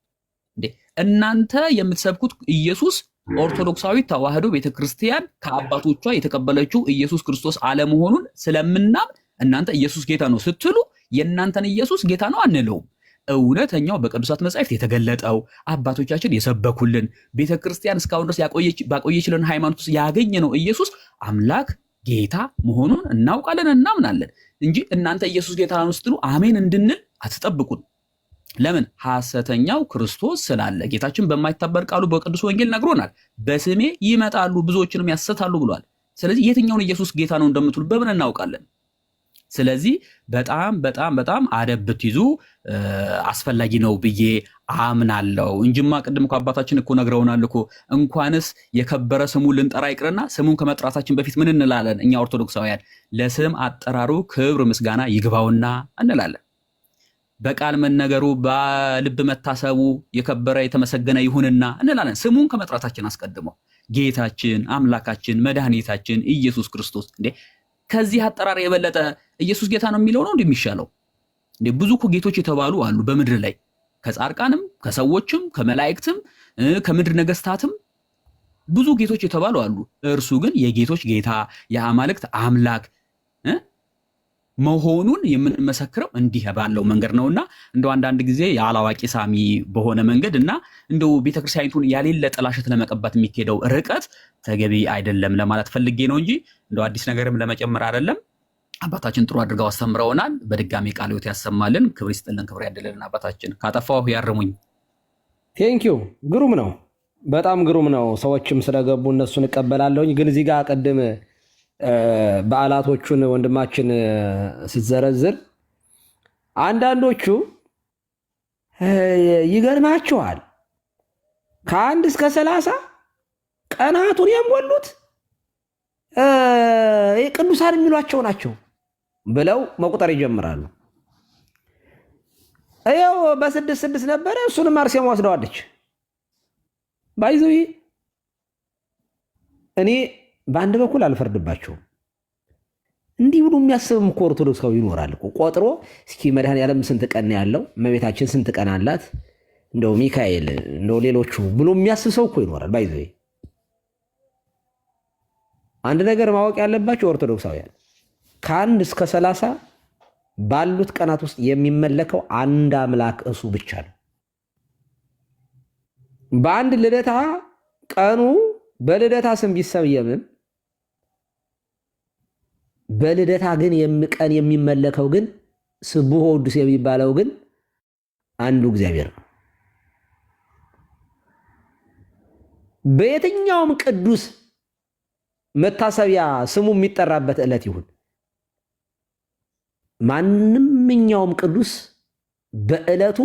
እንዴ? እናንተ የምትሰብኩት ኢየሱስ ኦርቶዶክሳዊ ተዋህዶ ቤተክርስቲያን ከአባቶቿ የተቀበለችው ኢየሱስ ክርስቶስ አለመሆኑን ስለምናም እናንተ ኢየሱስ ጌታ ነው ስትሉ የእናንተን ኢየሱስ ጌታ ነው አንለውም። እውነተኛው በቅዱሳት መጻሕፍት የተገለጠው አባቶቻችን የሰበኩልን ቤተክርስቲያን እስካሁን ድረስ ባቆየችልን ሃይማኖት ውስጥ ያገኘነው ኢየሱስ አምላክ ጌታ መሆኑን እናውቃለን፣ እናምናለን እንጂ እናንተ ኢየሱስ ጌታ ነው ስትሉ አሜን እንድንል አትጠብቁን። ለምን? ሐሰተኛው ክርስቶስ ስላለ። ጌታችን በማይታበል ቃሉ በቅዱስ ወንጌል ነግሮናል። በስሜ ይመጣሉ ብዙዎችንም ያሰታሉ ብሏል። ስለዚህ የትኛውን ኢየሱስ ጌታ ነው እንደምትሉ በምን እናውቃለን? ስለዚህ በጣም በጣም በጣም አደብ ብትይዙ አስፈላጊ ነው ብዬ አምናለሁ እንጂማ ቅድም እኮ አባታችን እኮ ነግረውናል እኮ እንኳንስ የከበረ ስሙን ልንጠራ ይቅርና ስሙን ከመጥራታችን በፊት ምን እንላለን? እኛ ኦርቶዶክሳውያን ለስም አጠራሩ ክብር ምስጋና ይግባውና እንላለን። በቃል መነገሩ በልብ መታሰቡ የከበረ የተመሰገነ ይሁንና እንላለን። ስሙን ከመጥራታችን አስቀድሞ ጌታችን አምላካችን መድኃኒታችን ኢየሱስ ክርስቶስ እንዴ ከዚህ አጠራር የበለጠ ኢየሱስ ጌታ ነው የሚለው ነው እንደሚሻለው እንዴ? ብዙ እኮ ጌቶች የተባሉ አሉ በምድር ላይ ከጻድቃንም ከሰዎችም ከመላእክትም ከምድር ነገስታትም ብዙ ጌቶች የተባሉ አሉ። እርሱ ግን የጌቶች ጌታ የአማልክት አምላክ መሆኑን የምንመሰክረው እንዲህ ባለው መንገድ ነውና እንደው አንዳንድ ጊዜ ያላዋቂ ሳሚ በሆነ መንገድ እና እንደው ቤተክርስቲያኒቱን ያሌለ ጥላሸት ለመቀባት የሚሄደው ርቀት ተገቢ አይደለም ለማለት ፈልጌ ነው እንጂ እንደው አዲስ ነገርም ለመጨመር አይደለም። አባታችን ጥሩ አድርገው አስተምረውናል። በድጋሚ ቃለ ሕይወት ያሰማልን፣ ክብር ይስጥልን፣ ክብር ያድልልን። አባታችን ካጠፋሁ ያርሙኝ። ቴንኪዩ። ግሩም ነው፣ በጣም ግሩም ነው። ሰዎችም ስለገቡ እነሱን እቀበላለሁኝ። ግን እዚህ ጋር ቅድም በዓላቶቹን ወንድማችን ስትዘረዝር አንዳንዶቹ ይገርማቸዋል። ከ1 እስከ 30 ቀናቱን የሞሉት ቅዱሳን የሚሏቸው ናቸው ብለው መቁጠር ይጀምራሉ። ይኸው በ6 ነበረ፣ እሱንም አርሴማ ወስደዋለች። ባይዙ እኔ በአንድ በኩል አልፈርድባቸውም። እንዲህ ብሎ የሚያስብም እኮ ኦርቶዶክሳዊ ይኖራል እኮ ቆጥሮ እስኪ መድኃኔዓለም ስንት ቀን ያለው እመቤታችን ስንት ቀን አላት እንደው ሚካኤል እንደው ሌሎቹ ብሎ የሚያስብ ሰው እኮ ይኖራል። ባይዘ አንድ ነገር ማወቅ ያለባቸው ኦርቶዶክሳውያን ከ1 እስከ 30 ባሉት ቀናት ውስጥ የሚመለከው አንድ አምላክ እሱ ብቻ ነው። በአንድ ልደታ ቀኑ በልደታ ስም ቢሰየምም በልደታ ግን ቀን የሚመለከው ግን ስቡሕ ወቅዱስ የሚባለው ግን አንዱ እግዚአብሔር ነው። በየትኛውም ቅዱስ መታሰቢያ ስሙ የሚጠራበት ዕለት ይሁን ማንኛውም ቅዱስ በዕለቱ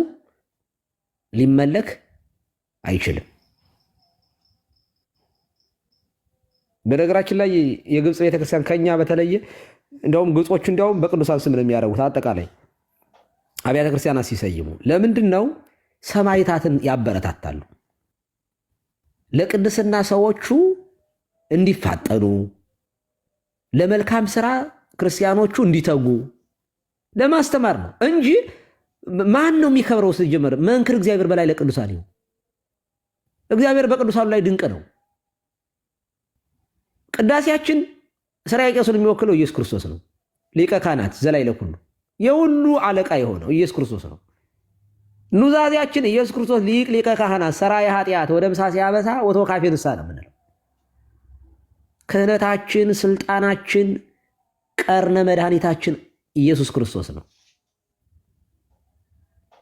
ሊመለክ አይችልም። በነገራችን ላይ የግብፅ ቤተክርስቲያን ከኛ በተለየ እንደውም ግብጾቹ እንደውም በቅዱሳን ስም ነው የሚያደርጉት። አጠቃላይ አብያተ ክርስቲያናት ሲሰይሙ ለምንድን ነው? ሰማዕታትን ያበረታታሉ። ለቅድስና ሰዎቹ እንዲፋጠኑ፣ ለመልካም ስራ ክርስቲያኖቹ እንዲተጉ ለማስተማር ነው እንጂ ማን ነው የሚከብረው? ሲጀመር መንክር እግዚአብሔር በላይ ለቅዱሳን ይሁን። እግዚአብሔር በቅዱሳኑ ላይ ድንቅ ነው። ቅዳሴያችን ሥራየ ቄሱን የሚወክለው ኢየሱስ ክርስቶስ ነው። ሊቀ ካህናት ዘላይ ለኩሉ የሁሉ አለቃ የሆነው ኢየሱስ ክርስቶስ ነው። ኑዛዜያችን ኢየሱስ ክርስቶስ ሊቅ ሊቀ ካህናት ሠራየ ኃጢአት ወደ ምሳ ሲያበሳ ወተወካፌ ንስሐ ነው የምንለው። ክህነታችን፣ ስልጣናችን፣ ቀርነ መድኃኒታችን ኢየሱስ ክርስቶስ ነው።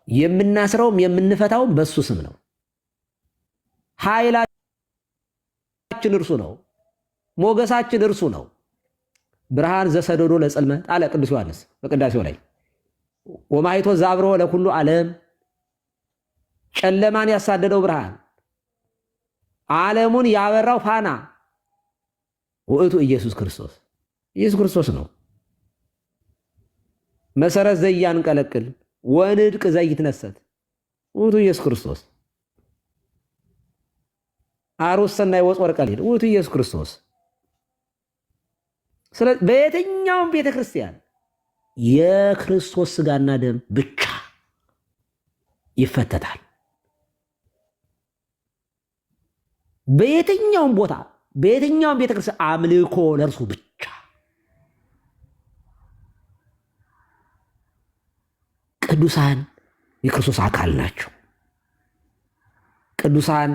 የምናስረውም የምንፈታውም በሱ ስም ነው። ኃይላችን እርሱ ነው። ሞገሳችን እርሱ ነው። ብርሃን ዘሰደዶ ለጽልመት አለ ቅዱስ ዮሐንስ በቅዳሴው ላይ ወማይቶ ዛብሮ ለኩሉ ዓለም ጨለማን ያሳደደው ብርሃን ዓለሙን ያበራው ፋና ውእቱ ኢየሱስ ክርስቶስ ኢየሱስ ክርስቶስ ነው። መሰረት ዘያንቀለቅል ወንድቅ ዘይትነሰት ውእቱ ኢየሱስ ክርስቶስ አሩስ ሰናይ ወጾር ቀሊል ውእቱ ኢየሱስ ክርስቶስ። ስለዚህ በየትኛውም ቤተ ክርስቲያን የክርስቶስ ስጋና ደም ብቻ ይፈተታል። በየትኛውም ቦታ በየትኛውም ቤተ ክርስቲያን አምልኮ ለእርሱ ብቻ። ቅዱሳን የክርስቶስ አካል ናቸው። ቅዱሳን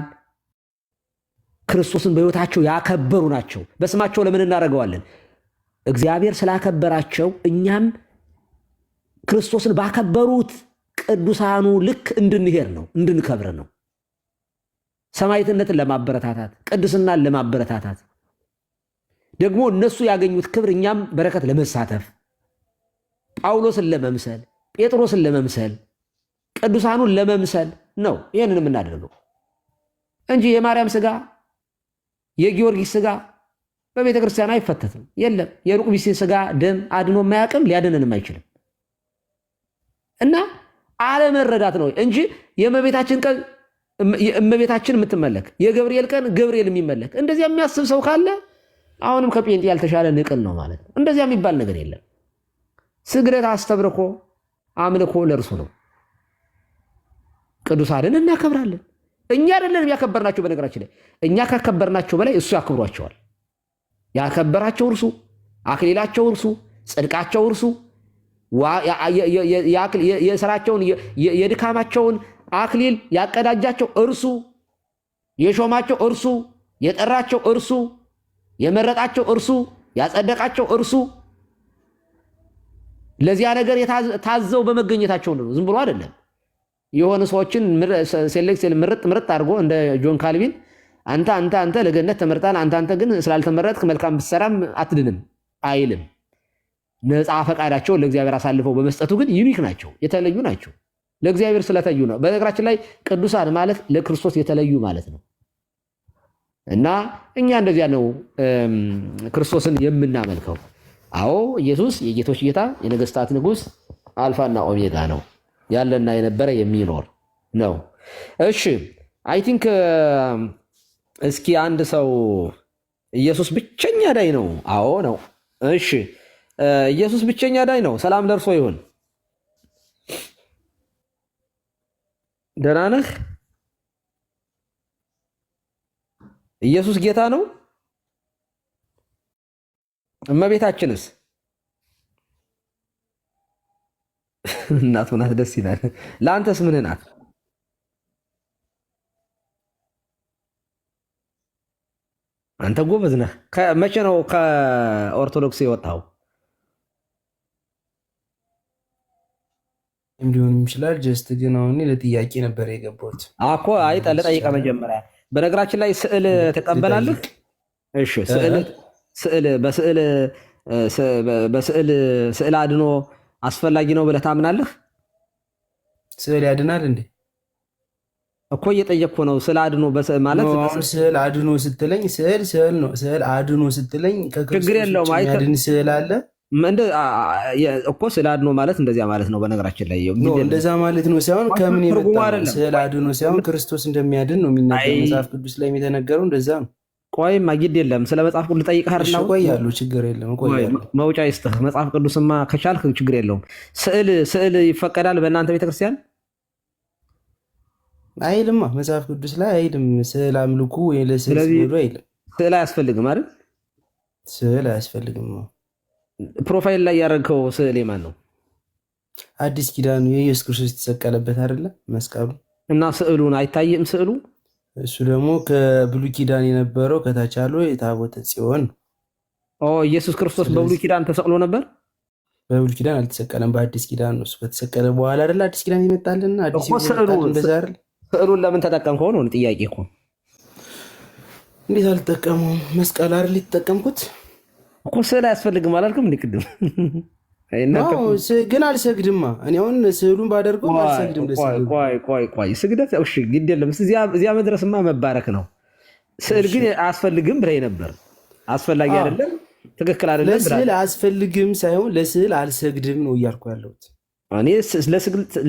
ክርስቶስን በሕይወታቸው ያከበሩ ናቸው። በስማቸው ለምን እናደርገዋለን? እግዚአብሔር ስላከበራቸው እኛም ክርስቶስን ባከበሩት ቅዱሳኑ ልክ እንድንሄድ ነው፣ እንድንከብር ነው። ሰማዕትነትን ለማበረታታት፣ ቅድስናን ለማበረታታት ደግሞ እነሱ ያገኙት ክብር እኛም በረከት ለመሳተፍ ጳውሎስን ለመምሰል፣ ጴጥሮስን ለመምሰል፣ ቅዱሳኑን ለመምሰል ነው ይህንን የምናደርገው እንጂ የማርያም ስጋ የጊዮርጊስ ስጋ በቤተ ክርስቲያን አይፈተትም። የለም የሩቅ ቢሲ ስጋ ደም አድኖ የማያውቅም ሊያድነንም አይችልም። እና አለመረዳት ነው እንጂ የእመቤታችን ቀን እመቤታችን የምትመለክ የገብርኤል ቀን ገብርኤል የሚመለክ እንደዚያ የሚያስብ ሰው ካለ አሁንም ከጴንጤ ያልተሻለ ንቅል ነው ማለት ነው። እንደዚያ የሚባል ነገር የለም። ስግደት፣ አስተብርኮ፣ አምልኮ ለእርሱ ነው። ቅዱሳንን እናከብራለን። እኛ አይደለንም ያከበርናቸው። በነገራችን ላይ እኛ ካከበርናቸው በላይ እሱ ያከብሯቸዋል። ያከበራቸው እርሱ፣ አክሊላቸው እርሱ፣ ጽድቃቸው እርሱ፣ የስራቸውን የድካማቸውን አክሊል ያቀዳጃቸው እርሱ፣ የሾማቸው እርሱ፣ የጠራቸው እርሱ፣ የመረጣቸው እርሱ፣ ያጸደቃቸው እርሱ። ለዚያ ነገር ታዘው በመገኘታቸው ነው። ዝም ብሎ አይደለም። የሆነ ሰዎችን ምርጥ አድርጎ እንደ ጆን ካልቪን አንተ ለገነት ተመርጣል፣ አንተ ግን ስላልተመረጥክ መልካም ብትሰራም አትድንም አይልም። ነፃ ፈቃዳቸውን ለእግዚአብሔር አሳልፈው በመስጠቱ ግን ዩኒክ ናቸው፣ የተለዩ ናቸው። ለእግዚአብሔር ስለተዩ ነው። በነገራችን ላይ ቅዱሳን ማለት ለክርስቶስ የተለዩ ማለት ነው። እና እኛ እንደዚያ ነው ክርስቶስን የምናመልከው። አዎ ኢየሱስ የጌቶች ጌታ የነገስታት ንጉስ አልፋና ኦሜጋ ነው፣ ያለና የነበረ የሚኖር ነው። እሺ አይ ቲንክ እስኪ አንድ ሰው ኢየሱስ ብቸኛ ዳኝ ነው? አዎ ነው። እሺ ኢየሱስ ብቸኛ ዳኝ ነው። ሰላም ለእርሶ ይሁን። ደህና ነህ? ኢየሱስ ጌታ ነው? እመቤታችንስ? እናቱ ናት። ደስ ይላል። ለአንተስ ምን ናት? አንተ ጎበዝ ነህ። መቼ ነው ከኦርቶዶክስ የወጣው? እንዲሆን ይችላል። ጀስት ግን አሁን ለጥያቄ ነበር የገባሁት እኮ። አይ ለጠይቀ መጀመሪያ። በነገራችን ላይ ስዕል ተቀበላለህ? እሺ ስዕል አድኖ አስፈላጊ ነው ብለህ ታምናለህ? ስዕል ያድናል እንዴ? እኮ እየጠየቅኩ ነው። ስዕል አድኖ ማለት ስዕል አድኖ ስትለኝ ስዕል ነው። ስዕል አድኖ ስትለኝ ችግር የለውም። ያድን ስዕል አለ እኮ ስዕል አድኖ ማለት እንደዚያ ማለት ነው። በነገራችን ላይ እንደዛ ማለት ነው ሳይሆን ከምን የመጣ ስዕል አድኖ ሳይሆን ክርስቶስ እንደሚያድን ነው የሚናገረው መጽሐፍ ቅዱስ ላይ የተነገረው እንደዛ ነው። ቆይማ ግድ የለም። ስለ መጽሐፍ ቅዱስ ልጠይቅህ አይደል? እቆያለሁ፣ ችግር የለም እቆያለሁ። መውጫ ይስጥህ። መጽሐፍ ቅዱስማ ከቻልክ ችግር የለውም። ስዕል ይፈቀዳል በእናንተ ቤተክርስቲያን? አይልማ፣ መጽሐፍ ቅዱስ ላይ አይልም። ስዕል አምልኩ ወይ ለስዕል ስገዱ አይልም። ስዕል አያስፈልግም አይደል? ስዕል አያስፈልግም። ፕሮፋይል ላይ ያደረግከው ስዕል የማን ነው? አዲስ ኪዳኑ የኢየሱስ ክርስቶስ የተሰቀለበት አይደለ መስቀሉ። እና ስዕሉን አይታይም ስዕሉ? እሱ ደግሞ ከብሉይ ኪዳን የነበረው ከታች ያለው የታቦተ ጽዮን። ኢየሱስ ክርስቶስ በብሉይ ኪዳን ተሰቅሎ ነበር? በብሉይ ኪዳን አልተሰቀለም፣ በአዲስ ኪዳን ነው። እሱ ከተሰቀለ በኋላ አይደለ አዲስ ኪዳን ይመጣልና አዲስ ስዕሉን ለምን ተጠቀምከው ነው ጥያቄ እኮ። እንዴት አልተጠቀመውም? መስቀል አይደል የተጠቀምኩት እኮ። ስዕል አያስፈልግም አላልክም እንዴ ቅድም? ግን አልሰግድማ። እኔ አሁን ስዕሉን ባደርገው አልሰግድም። ቆይ ስግደት እሺ፣ ግድ የለም። እዚያ መድረስማ መባረክ ነው። ስዕል ግን አያስፈልግም ብለህ ነበር። አስፈላጊ አይደለም፣ ትክክል አይደለም። ለስዕል አያስፈልግም ሳይሆን ለስዕል አልሰግድም ነው እያልኩ ያለሁት። እኔ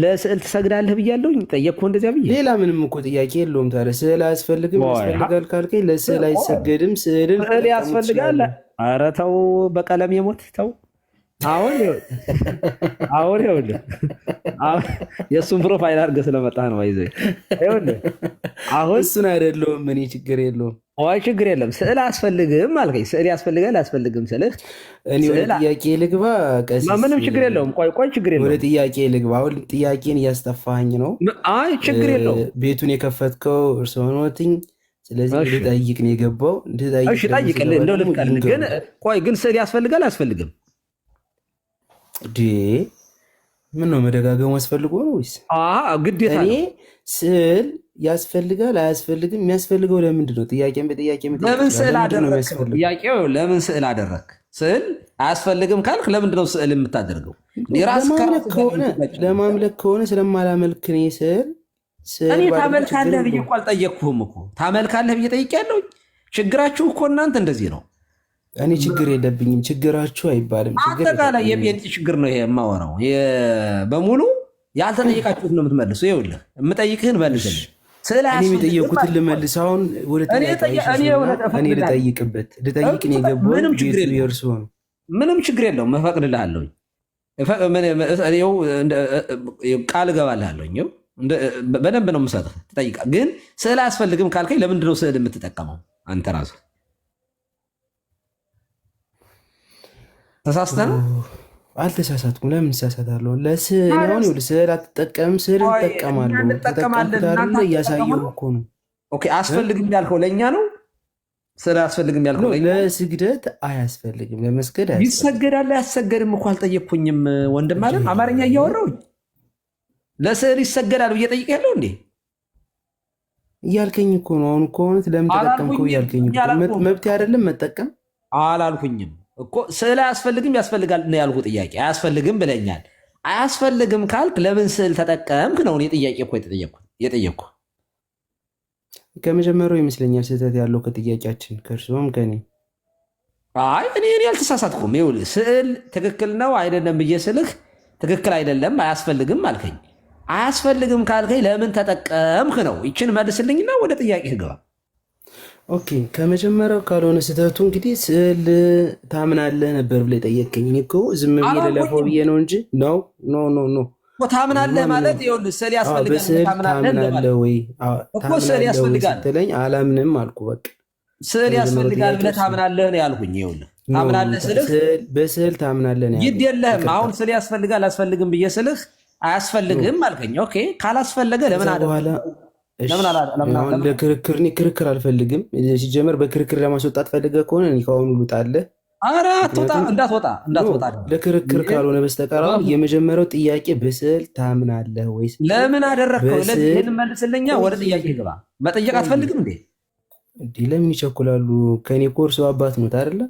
ለስዕል ትሰግዳለህ ብያለሁኝ፣ ጠየቅኩህ እንደዚያ ብዬ። ሌላ ምንም እኮ ጥያቄ የለውም። ታዲያ ስዕል አያስፈልግም ያስፈልጋል ካልከኝ ለስዕል አይሰገድም። ስዕል ያስፈልጋል። ኧረ ተው፣ በቀለም የሞት ተው። አሁን ይኸውልህ የእሱን ፕሮፋይል አድርገህ ስለመጣህ ነው። ይዘህ ይኸውልህ አሁን እሱን አይደለሁም እኔ። ችግር የለውም። ወይ ችግር የለም። ስዕል አያስፈልግም አልከኝ። ስዕል ያስፈልጋል አያስፈልግም ስልህ እኔ ወደ ጥያቄ ልግባ። ቀሲስ ምንም ችግር የለውም። ቆይ ችግር የለውም። ወደ ጥያቄ ልግባ። አሁን ጥያቄን እያስጠፋኸኝ ነው። አይ ችግር የለውም። ቤቱን የከፈትከው እርስዎ ነዎትኝ። ስለዚህ ልጠይቅ ነው የገባው። እሺ ጠይቅልህ፣ እንደው ልፍቀድልህ። ግን ቆይ ግን ስዕል ያስፈልጋል አያስፈልግም? ምን ነው መደጋገሙ አስፈልጎ ነው ወይስ ግዴታ? እኔ ስዕል ያስፈልጋል አያስፈልግም? የሚያስፈልገው ለምንድን ነው? ጥያቄን በጥያቄ ለምን ስዕል አደረግህ? ጥያቄው ለምን ስዕል አደረግህ? ስዕል አያስፈልግም ካልክ ለምንድን ነው ስዕል የምታደርገው? ለማምለክ ከሆነ ስለማላመልክ እኔ ስዕል እኔ ታመልካለህ ብዬ እኮ አልጠየቅኩህም እኮ። ታመልካለህ ብዬ ጠይቄያለሁ። ችግራችሁ እኮ እናንተ እንደዚህ ነው። እኔ ችግር የለብኝም። ችግራችሁ አይባልም። አጠቃላይ የጴንጤ ችግር ነው ይሄ የማወራው። በሙሉ ያልተጠየቃችሁት ነው የምትመልሱ። ይኸውልህ የምጠይቅህን መልስልኝ። እኔ የጠየቁትን ልመልስ። አሁን ወደ እኔ ልጠይቅበት ልጠይቅ ነው የገባው። የእርሱ ነው። ምንም ችግር የለውም። እፈቅድልሃለሁ። ቃል እገባልሃለሁ። በደንብ ነው የምሰጥህ። ትጠይቃ ግን ስዕል አያስፈልግም ካልከኝ ለምንድን ነው ስዕል የምትጠቀመው አንተ ራስህ? ተሳስተህ ነው? አልተሳሳትኩም። ለምን እሳሳታለሁ? ለስዕል አሁን ይኸውልህ ስዕል አትጠቀምም። ስዕል እንጠቀማለሁ። እያሳየሁ እኮ ነው። ኦኬ አያስፈልግም ያልከው ለእኛ ነው። ስዕል አያስፈልግም ያልከው ለስግደት አያስፈልግም። ለመስገድ ይሰገዳል አያሰገድም እኮ አልጠየቅኩኝም ወንድም አለ። አማርኛ እያወራሁኝ ለስዕል ይሰገዳል ብዬ ጠይቄያለሁ እንዴ እያልከኝ እኮ ነው። አሁን እኮ ሆነት ለምን ተጠቀምከው እያልከኝ መብት አይደለም መጠቀም አላልኩኝም እኮ። ስዕል አያስፈልግም ያስፈልጋል ነው ያልኩህ። ጥያቄ አያስፈልግም ብለኛል። አያስፈልግም ካልክ ለምን ስዕል ተጠቀምክ ነው እኔ ጥያቄ እኮ የጠየቅኩህ። ከመጀመሪያው ይመስለኛል ስህተት ያለው ከጥያቄያችን ከእርስዎም ከኔ። አይ እኔ አልተሳሳትኩም። ይኸውልህ ስዕል ትክክል ነው አይደለም ብዬ ስልህ ትክክል አይደለም አያስፈልግም አልከኝ። አያስፈልግም ካልከኝ ለምን ተጠቀምክ ነው። ይችን መልስልኝና ወደ ጥያቄ ግባ። ኦኬ ከመጀመሪያው ካልሆነ ስህተቱ እንግዲህ ስዕል ታምናለህ ነበር ብለህ ጠየቅከኝ። እኔ እኮ ዝም ብዬ ልለፈው ብዬ ነው እንጂ ኖ ታምናለህ ማለት ይኸውልህ ስዕል ያስፈልጋል ታምናለህ ወይ እኮ ስዕል ያስፈልጋል ስትለኝ አላምንም አልኩ። በቃ ስዕል ያስፈልጋል ብለህ ታምናለህ ነው ያልኩኝ። ይኸውልህ ታምናለህ ስልህ በስዕል ታምናለህ ነው ይድ የለህም። አሁን ስዕል ያስፈልጋል አያስፈልግም ብዬ ስልህ አያስፈልግም አልከኝ። ኦኬ ካላስፈለገ ለምን ለክርክር ክርክር አልፈልግም። ሲጀመር በክርክር ለማስወጣት ፈልገህ ከሆነ ከአሁኑ ልውጣለህ። ኧረ እንዳትወጣ ለክርክር ካልሆነ በስተቀር የመጀመሪያው ጥያቄ በስዕል ታምናለህ ወይስ ለምን አደረግከው? ይህን መልስልኛ። ወደ ጥያቄ ግባ። መጠየቅ አትፈልግም እንዴ? ለምን ይቸኩላሉ? ከኔ ኮርሶ አባት ነው አይደለ?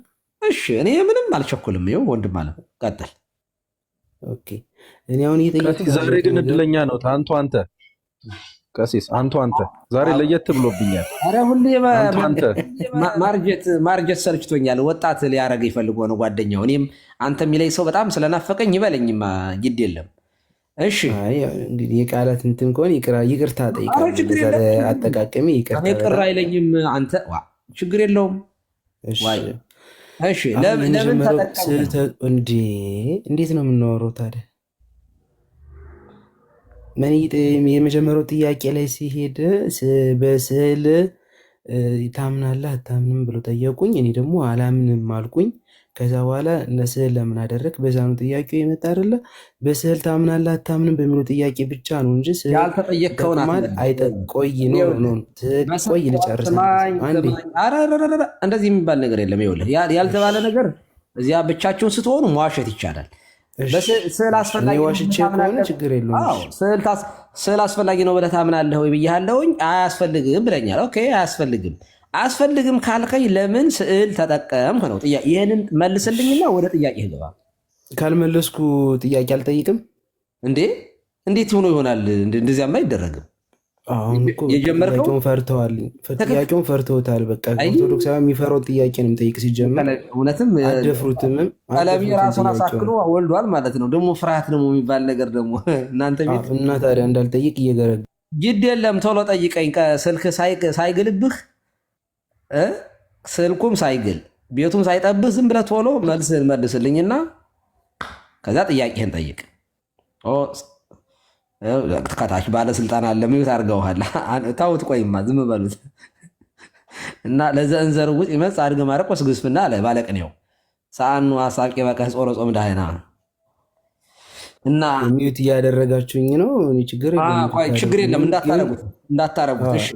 እሺ እኔ ምንም አልቸኩልም። ይኸው ወንድም አለ ቀጥል። ኦኬ እኔ አሁን እየጠየኩህ ዛሬ ግን እድለኛ ነው አንተ ቀሲስ አንተ ዛሬ ለየት ብሎብኛል። ኧረ ሁሌ ማርጀት ሰልችቶኛል። ወጣት ሊያረግ ይፈልጎ ነው ጓደኛው። እኔም አንተ የሚለኝ ሰው በጣም ስለናፈቀኝ ይበለኝማ ግድ የለም። እሺ እንግዲህ የቃላት እንትን ከሆነ ይቅርታ ጠይቃለሁ። አጠቃቀሚ ይቅር አይለኝም። አንተ ችግር የለውም። እሺ ለምን እንዴት ነው የምናወራው ታዲያ? የመጀመሪያው ጥያቄ ላይ ሲሄድ በስዕል ታምናለህ አታምንም ብሎ ጠየቁኝ። እኔ ደግሞ አላምንም አልኩኝ። ከዛ በኋላ ለስዕል ለምን አደረግ በዛ ነው ጥያቄው የመጣ አይደለ? በስዕል ታምናለህ አታምንም በሚለው ጥያቄ ብቻ ነው እንጂ ያልተጠየቅከውን ቆይ ልጨርስ። እንደዚህ የሚባል ነገር የለም። ይኸውልህ ያልተባለ ነገር እዚያ ብቻችሁን ስትሆኑ መዋሸት ይቻላል። ስዕል አስፈላጊ ችግር የለውም። ስዕል አስፈላጊ ነው ብለህ ታምናለህ ወይ ብያለሁኝ። አያስፈልግም ብለኛል። ኦኬ አያስፈልግም ካልከኝ ለምን ስዕል ተጠቀምክ ነው። ይህንን መልስልኝና ወደ ጥያቄ ግባ። ካልመለስኩ ጥያቄ አልጠይቅም እንዴ? እንዴት ሆኖ ይሆናል? እንደዚያማ አይደረግም። አሁን እኮ የጀመርከው ጥያቄውን ፈርተውታል። በቃ ኦርቶዶክሳዊ የሚፈራው ጥያቄ ነው የሚጠይቅ። ሲጀመር እውነትም አደፍሩትም ቀለሜ ራሱን አሳክሎ ወልዷል ማለት ነው። ደግሞ ፍርሃት ደግሞ የሚባል ነገር ደግሞ እናንተ ቤት እና ታዲያ እንዳልጠይቅ እየገረግ ግድ የለም ቶሎ ጠይቀኝ። ስልክ ሳይግልብህ ስልኩም ሳይግል ቤቱም ሳይጠብህ ዝም ብለህ ቶሎ መልስህን መልስልኝና ከዛ ጥያቄህን ጠይቅ። ከታች ባለስልጣን አለ ሚዩት አድርገውሃል። ታውት ቆይማ ዝም በሉት እና ለዘንዘር ውጥ ይመጽ አድርገ ማረቆስ ግስፍና አለ ባለቅኔው ሳኑ አሳቂ በቀህ ጾሮ ጾም ዳህና እና ሚዩት እያደረጋችሁኝ ነው። እኔ ችግር የለም እንዳታረጉት። እሺ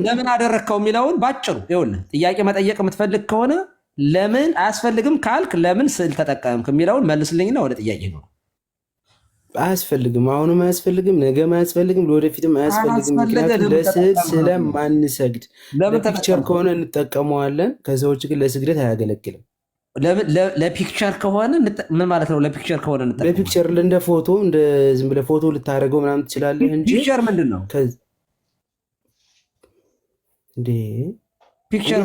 ለምን አደረግከው የሚለውን ባጭሩ ይኸውልህ። ጥያቄ መጠየቅ የምትፈልግ ከሆነ ለምን አያስፈልግም ካልክ ለምን ስዕል ተጠቀምክ የሚለውን መልስልኝና ወደ ጥያቄ ነው። አያስፈልግም፣ አሁንም አያስፈልግም፣ ነገም አያስፈልግም፣ ለወደፊትም አያስፈልግም። ምክንያቱም ለስዕል ስለማንሰግድ ለፒክቸር ከሆነ እንጠቀመዋለን። ከሰዎች ግን ለስግደት አያገለግልም። ለፒክቸር ከሆነ ምን ማለት ነው? ለፒክቸር ከሆነ እንጠቀመዋለን። ለፒክቸር እንደ ፎቶ እንደ ዝም ብለህ ፎቶ ልታደርገው ምናምን ትችላለህ እንጂ ፒክቸር ምንድን ነው? ፒክቸር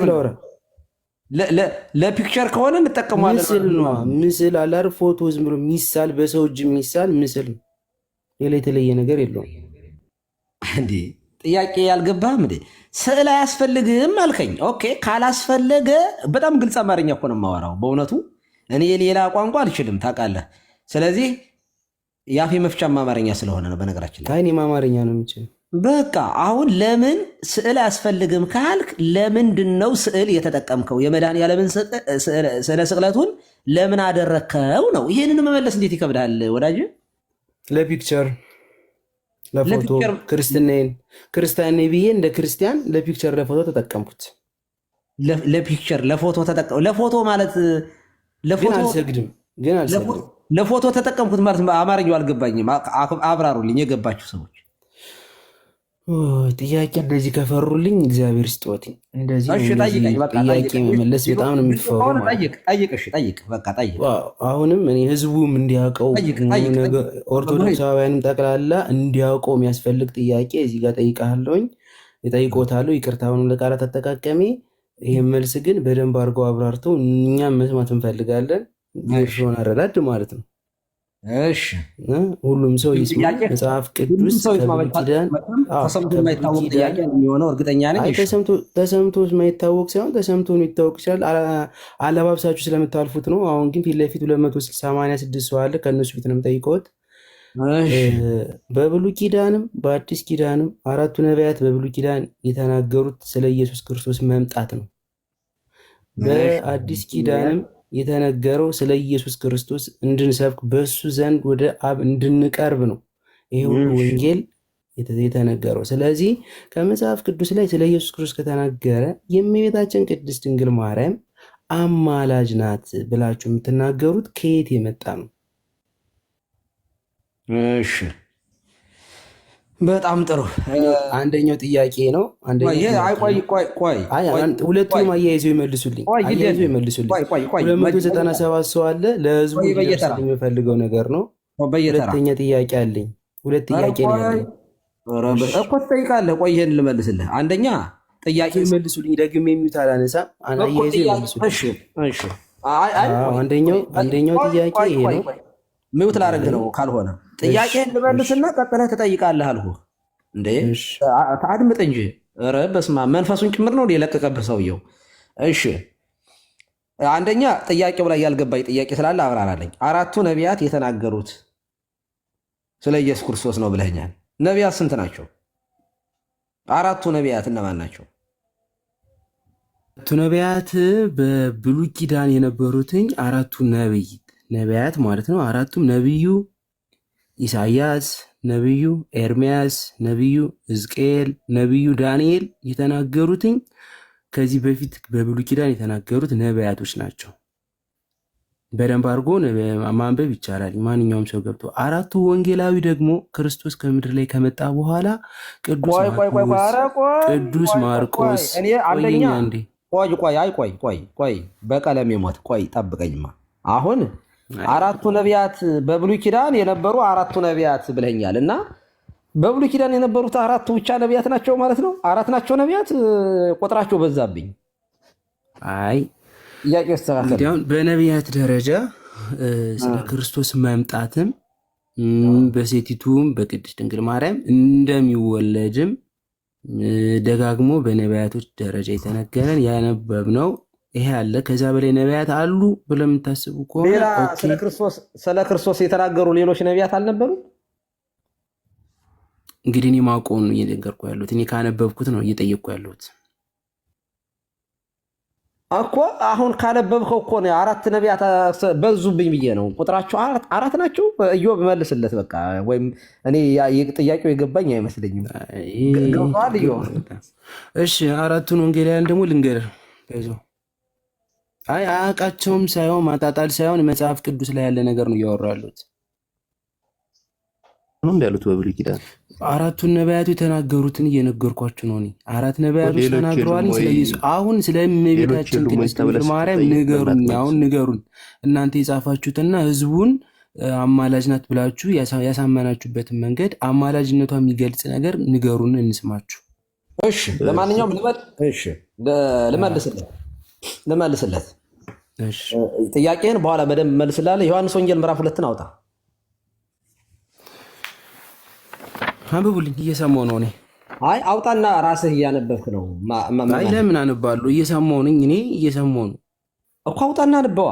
ለፒክቸር ከሆነ እንጠቀመዋለን። ምስል ነው፣ ምስል አላር ፎቶ ዝም ብሎ ሚሳል በሰው እጅ የሚሳል ምስል ነው። ሌላ የተለየ ነገር የለውም። እንዴ ጥያቄ ያልገባህም እንዴ? ስዕል አያስፈልግም አልከኝ። ኦኬ ካላስፈለገ በጣም ግልጽ አማርኛ እኮ ነው የማወራው። በእውነቱ እኔ ሌላ ቋንቋ አልችልም ታውቃለህ። ስለዚህ የአፌ መፍቻም አማርኛ ስለሆነ ነው። በነገራችን ላይ እኔም አማርኛ ነው የምችል። በቃ አሁን ለምን ስዕል አያስፈልግም ካልክ ለምንድን ነው ስዕል የተጠቀምከው? የመድኃኒዓለምን ስዕለ ስቅለቱን ለምን አደረግከው ነው። ይህንን መመለስ እንዴት ይከብዳል ወዳጅ? ለፒክቸር ለፎቶ ክርስቲያን ብዬ እንደ ክርስቲያን ለፒክቸር ለፎቶ ተጠቀምኩት። ለፒክቸር ለፎቶ ተጠቀምኩት። ለፎቶ ማለት ግን አልሰግድም። ለፎቶ ተጠቀምኩት ማለት አማርኛው አልገባኝም። አብራሩልኝ የገባችሁ ሰዎች። ጥያቄ እንደዚህ ከፈሩልኝ እግዚአብሔር ስጦት። እንደዚህ ጥያቄ መመለስ በጣም ነው የሚፈሩ። አሁንም እኔ ህዝቡም እንዲያውቀው ኦርቶዶክሳውያንም ጠቅላላ እንዲያውቀው የሚያስፈልግ ጥያቄ እዚህ ጋር ጠይቃለሁኝ። የጠይቆታለሁ። ይቅርታውን ለቃላት አጠቃቀሜ። ይህም መልስ ግን በደንብ አድርገው አብራርተው እኛም መስማት እንፈልጋለን። ሆን አረዳድ ማለት ነው። እሺ ሁሉም ሰው ይስማ። መጽሐፍ ቅዱስ ተሰምቶ የማይታወቅ ጥያቄ የሚሆነው እርግጠኛ ነኝ። ተሰምቶ የማይታወቅ ሳይሆን ተሰምቶ ሊታወቅ ይችላል። አለባብሳችሁ ስለምታልፉት ነው። አሁን ግን ፊት ለፊት 286 ሰው አለ። ከእነሱ ፊት ነው የምጠይቀውት። በብሉይ ኪዳንም በአዲስ ኪዳንም አራቱ ነቢያት በብሉይ ኪዳን የተናገሩት ስለ ኢየሱስ ክርስቶስ መምጣት ነው። በአዲስ ኪዳንም የተነገረው ስለ ኢየሱስ ክርስቶስ እንድንሰብክ በሱ ዘንድ ወደ አብ እንድንቀርብ ነው። ይሄ ሁሉ ወንጌል የተነገረው። ስለዚህ ከመጽሐፍ ቅዱስ ላይ ስለ ኢየሱስ ክርስቶስ ከተናገረ የእመቤታችን ቅድስት ድንግል ማርያም አማላጅ ናት ብላችሁ የምትናገሩት ከየት የመጣ ነው? እሺ በጣም ጥሩ። አንደኛው ጥያቄ ነው። ሁለቱም አያይዘው ይመልሱልኝ። 297 ሰው አለ። ለህዝቡ የሚፈልገው ነገር ነው። ሁለተኛ ጥያቄ አለኝ። ሁለት ጥያቄ ነው ያለኝ እኮ ትጠይቃለህ። ቆይ ይሄን ልመልስልህ። አንደኛ ጥያቄ ይመልሱልኝ። ደግሜ የሚሉት አላነሳም። አያይዘው ይመልሱልኝ። አንደኛው ጥያቄ ይሄ ነው። ሚውት ላደርግ ነው ካልሆነ ጥያቄህን ልመልስና ቀጥለህ ትጠይቃለህ አልኩህ። እንዴ አድምጥ እንጂ። ኧረ በስመ አብ መንፈሱን ጭምር ነው የለቀቀብህ ሰውየው። እሺ አንደኛ ጥያቄው ላይ ያልገባኝ ጥያቄ ስላለ አብራራለኝ። አራቱ ነቢያት የተናገሩት ስለ ኢየሱስ ክርስቶስ ነው ብለኛል። ነቢያት ስንት ናቸው? አራቱ ነቢያት እነማን ናቸው? አራቱ ነቢያት በብሉይ ኪዳን የነበሩትኝ አራቱ ነቢያት ማለት ነው። አራቱም ነቢዩ ኢሳያስ፣ ነቢዩ ኤርሚያስ፣ ነቢዩ ሕዝቅኤል፣ ነቢዩ ዳንኤል የተናገሩትኝ ከዚህ በፊት በብሉይ ኪዳን የተናገሩት ነቢያቶች ናቸው። በደንብ አድርጎ ማንበብ ይቻላል ማንኛውም ሰው ገብቶ። አራቱ ወንጌላዊ ደግሞ ክርስቶስ ከምድር ላይ ከመጣ በኋላ ቅዱስ ማርቆስ ቆይ በቀለም የሞት ቆይ ጠብቀኝማ። አሁን አራቱ ነቢያት በብሉይ ኪዳን የነበሩ አራቱ ነቢያት ብለኛል እና በብሉይ ኪዳን የነበሩት አራቱ ብቻ ነቢያት ናቸው ማለት ነው? አራት ናቸው ነቢያት? ቁጥራቸው በዛብኝ። አይ ጥያቄ ተስተካከለ። እንግዲህ አሁን በነቢያት ደረጃ ስለ ክርስቶስ መምጣትም በሴቲቱም በቅድስት ድንግል ማርያም እንደሚወለድም ደጋግሞ በነቢያቶች ደረጃ የተነገረን ያነበብነው ይሄ አለ። ከዛ በላይ ነቢያት አሉ ብለው የምታስቡ ከሆነ ሌላ ስለ ክርስቶስ የተናገሩ ሌሎች ነቢያት አልነበሩ? እንግዲህ እኔ ማውቀውን ነው እየነገርኩ ያለሁት። እኔ ካነበብኩት ነው እየጠየቅኩ ያለሁት እኮ። አሁን ካነበብከው እኮ ነው አራት ነቢያት በዙብኝ ብዬ ነው። ቁጥራቸው አራት ናቸው። ኢዮብ መልስለት በቃ። ወይም እኔ ጥያቄው የገባኝ አይመስለኝም። ገብቶሃል ኢዮብ? እሺ አራቱን ወንጌላውያን ደግሞ ልንገርህ። አይ አያውቃቸውም ሳይሆን ማጣጣል ሳይሆን መጽሐፍ ቅዱስ ላይ ያለ ነገር ነው እያወሩ ያሉት። ነው እንዳሉት በብሉይ ኪዳን አራቱን ነቢያቱ የተናገሩትን እየነገርኳችሁ ነው። እኔ አራት ነቢያቶች ተናግረዋል ስለዚህ አሁን ስለ እመቤታችን ቅድስት ድንግል ማርያም ንገሩን። አሁን ንገሩን እናንተ የጻፋችሁትና ህዝቡን አማላጅ ናት ብላችሁ ያሳመናችሁበትን መንገድ አማላጅነቷ የሚገልጽ ነገር ንገሩን እንስማችሁ። እሺ ለማንኛውም ልመልስለት ጥያቄን በኋላ በደንብ መልስላለሁ። ዮሐንስ ወንጌል ምዕራፍ 2 አውጣ። አንብቡልኝ። እየሰማሁ ነው እኔ። አይ አውጣና ራስህ እያነበብክ ነው። አይ ለምን አነባለሁ? እየሰማሁ ነኝ እኔ እየሰማሁ ነው እኮ። አውጣና አንበዋ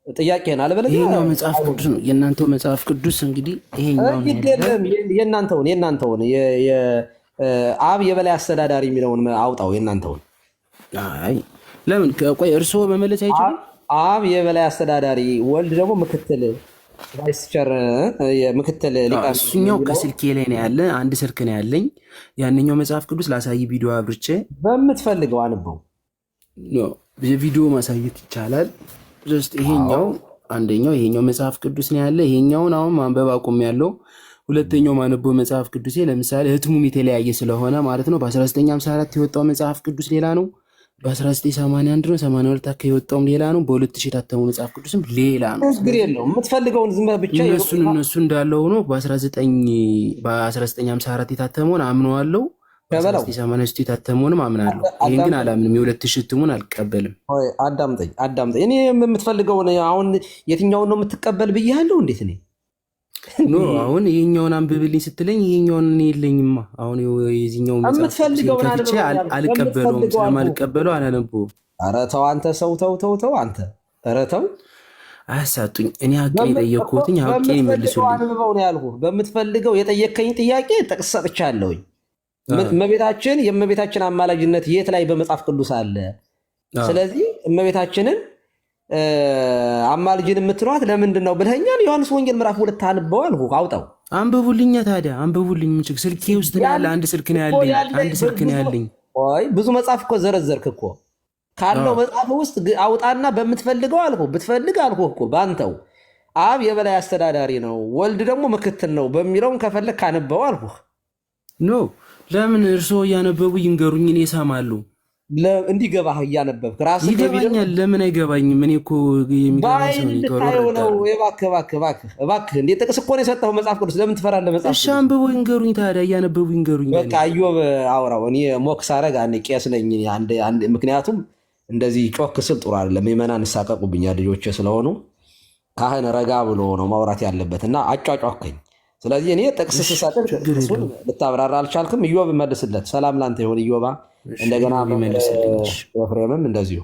ጥያቄህን። አለበለዚያ ይሄኛው መጽሐፍ ቅዱስ ነው የእናንተው መጽሐፍ ቅዱስ። እንግዲህ ይሄኛው የእናንተውን አብ የበላይ አስተዳዳሪ የሚለውን አውጣው። የእናንተውን። አይ ለምን ቆይ እርስዎ መመለስ አይችልም? አብ የበላይ አስተዳዳሪ፣ ወልድ ደግሞ ምክትል ቫይስቸር ምክትል ሊቀ። እሱኛው ከስልኬ ላይ ነው ያለ። አንድ ስልክ ነው ያለኝ። ያንኛው መጽሐፍ ቅዱስ ላሳይ ቪዲዮ አብርቼ በምትፈልገው አንበው። ቪዲዮ ማሳየት ይቻላል። ጀስት ይሄኛው አንደኛው ይሄኛው መጽሐፍ ቅዱስ ነው ያለ። ይሄኛውን አሁን ማንበብ አቁም ያለው። ሁለተኛው ማንበብ መጽሐፍ ቅዱስ ለምሳሌ ህትሙም የተለያየ ስለሆነ ማለት ነው። በ1954 የወጣው መጽሐፍ ቅዱስ ሌላ ነው። በ1981 ነው 82 አካባቢ የወጣውም ሌላ ነው። በ2000 የታተመው መጽሐፍ ቅዱስም ሌላ ነው። ችግር የለውም። የምትፈልገውን ዝም ብቻ እነሱ እንዳለው ሆኖ በ1954 የታተመውን አምነዋለሁ። በ1983 የታተመውንም አምናለሁ። ይሄን ግን አላምንም። የ2000 እትሙን አልቀበልም። አዳምጠኝ። እኔ የምትፈልገውን አሁን የትኛውን ነው የምትቀበል ብያለሁ? እንዴት እኔ ኖ አሁን ይሄኛውን አንብብልኝ ስትለኝ ይሄኛውን እኔ የለኝማ። አሁን የዚህኛው መጽሐፍ አልቀበለውም። ስለማልቀበለው አላነበውም። ኧረ ተው አንተ ሰው ተው አንተ። ኧረ ተው አያሳጡኝ። እኔ ሀቄ የጠየቅኩትኝ ሀቄ ይመልሱልኝ። አንብበው ነው ያልኩህ። በምትፈልገው የጠየከኝ ጥያቄ ጥቅስ ሰጥቻለሁኝ። የእመቤታችን አማላጅነት የት ላይ በመጽሐፍ ቅዱስ አለ? ስለዚህ እመቤታችንን አማልጅን የምትሏት ለምንድን ነው ብለኸኛል። ዮሐንስ ወንጌል ምዕራፍ 2 አንብበው አልኩህ። አውጣው። አንብቡልኛ ታዲያ አንብቡልኝ። ስልኬ ውስጥ ያለ አንድ ስልክ ነው ያለኝ። ብዙ መጽሐፍ እኮ ዘረዘርክ እኮ። ካለው መጽሐፍ ውስጥ አውጣና በምትፈልገው አልኩህ። ብትፈልግ አልኩህ እኮ ባንተው አብ የበላይ አስተዳዳሪ ነው፣ ወልድ ደግሞ ምክትል ነው በሚለውን ከፈለግ ካነበው አልኩህ። ኖ ለምን እርስዎ እያነበቡ ይንገሩኝ፣ እኔ እሰማለሁ። እንዲገባህ እያነበብክ ራስህ ይገባኛል። ለምን አይገባኝም? እኔ እኮ የሚገባኝ ሰው ነው። እባክህ እንዴ ጥቅስ እኮ ነው የሰጠኸው መጽሐፍ ቅዱስ። ለምን ትፈራለህ? መጽሐፍ እሺ አንብበው ይንገሩኝ ታዲያ፣ እያነበቡ ይንገሩኝ። በቃ ኢዮብ አውራው። እኔ ሞክ ሳረግ ቄስ ነኝ። ምክንያቱም እንደዚህ ጮክ ስል ጥሩ አይደለም። ምዕመናን ይሳቀቁብኛል ልጆቼ ስለሆኑ። ካህን ረጋ ብሎ ነው ማውራት ያለበት እና አጫጫከኝ። ስለዚህ እኔ ጥቅስ ስሰጥህ እሱን ልታብራራ አልቻልክም። ኢዮብ መልስለት። ሰላም ላንተ ይሁን ኢዮባ። እንደገና ኤፍሬምም እንደዚሁ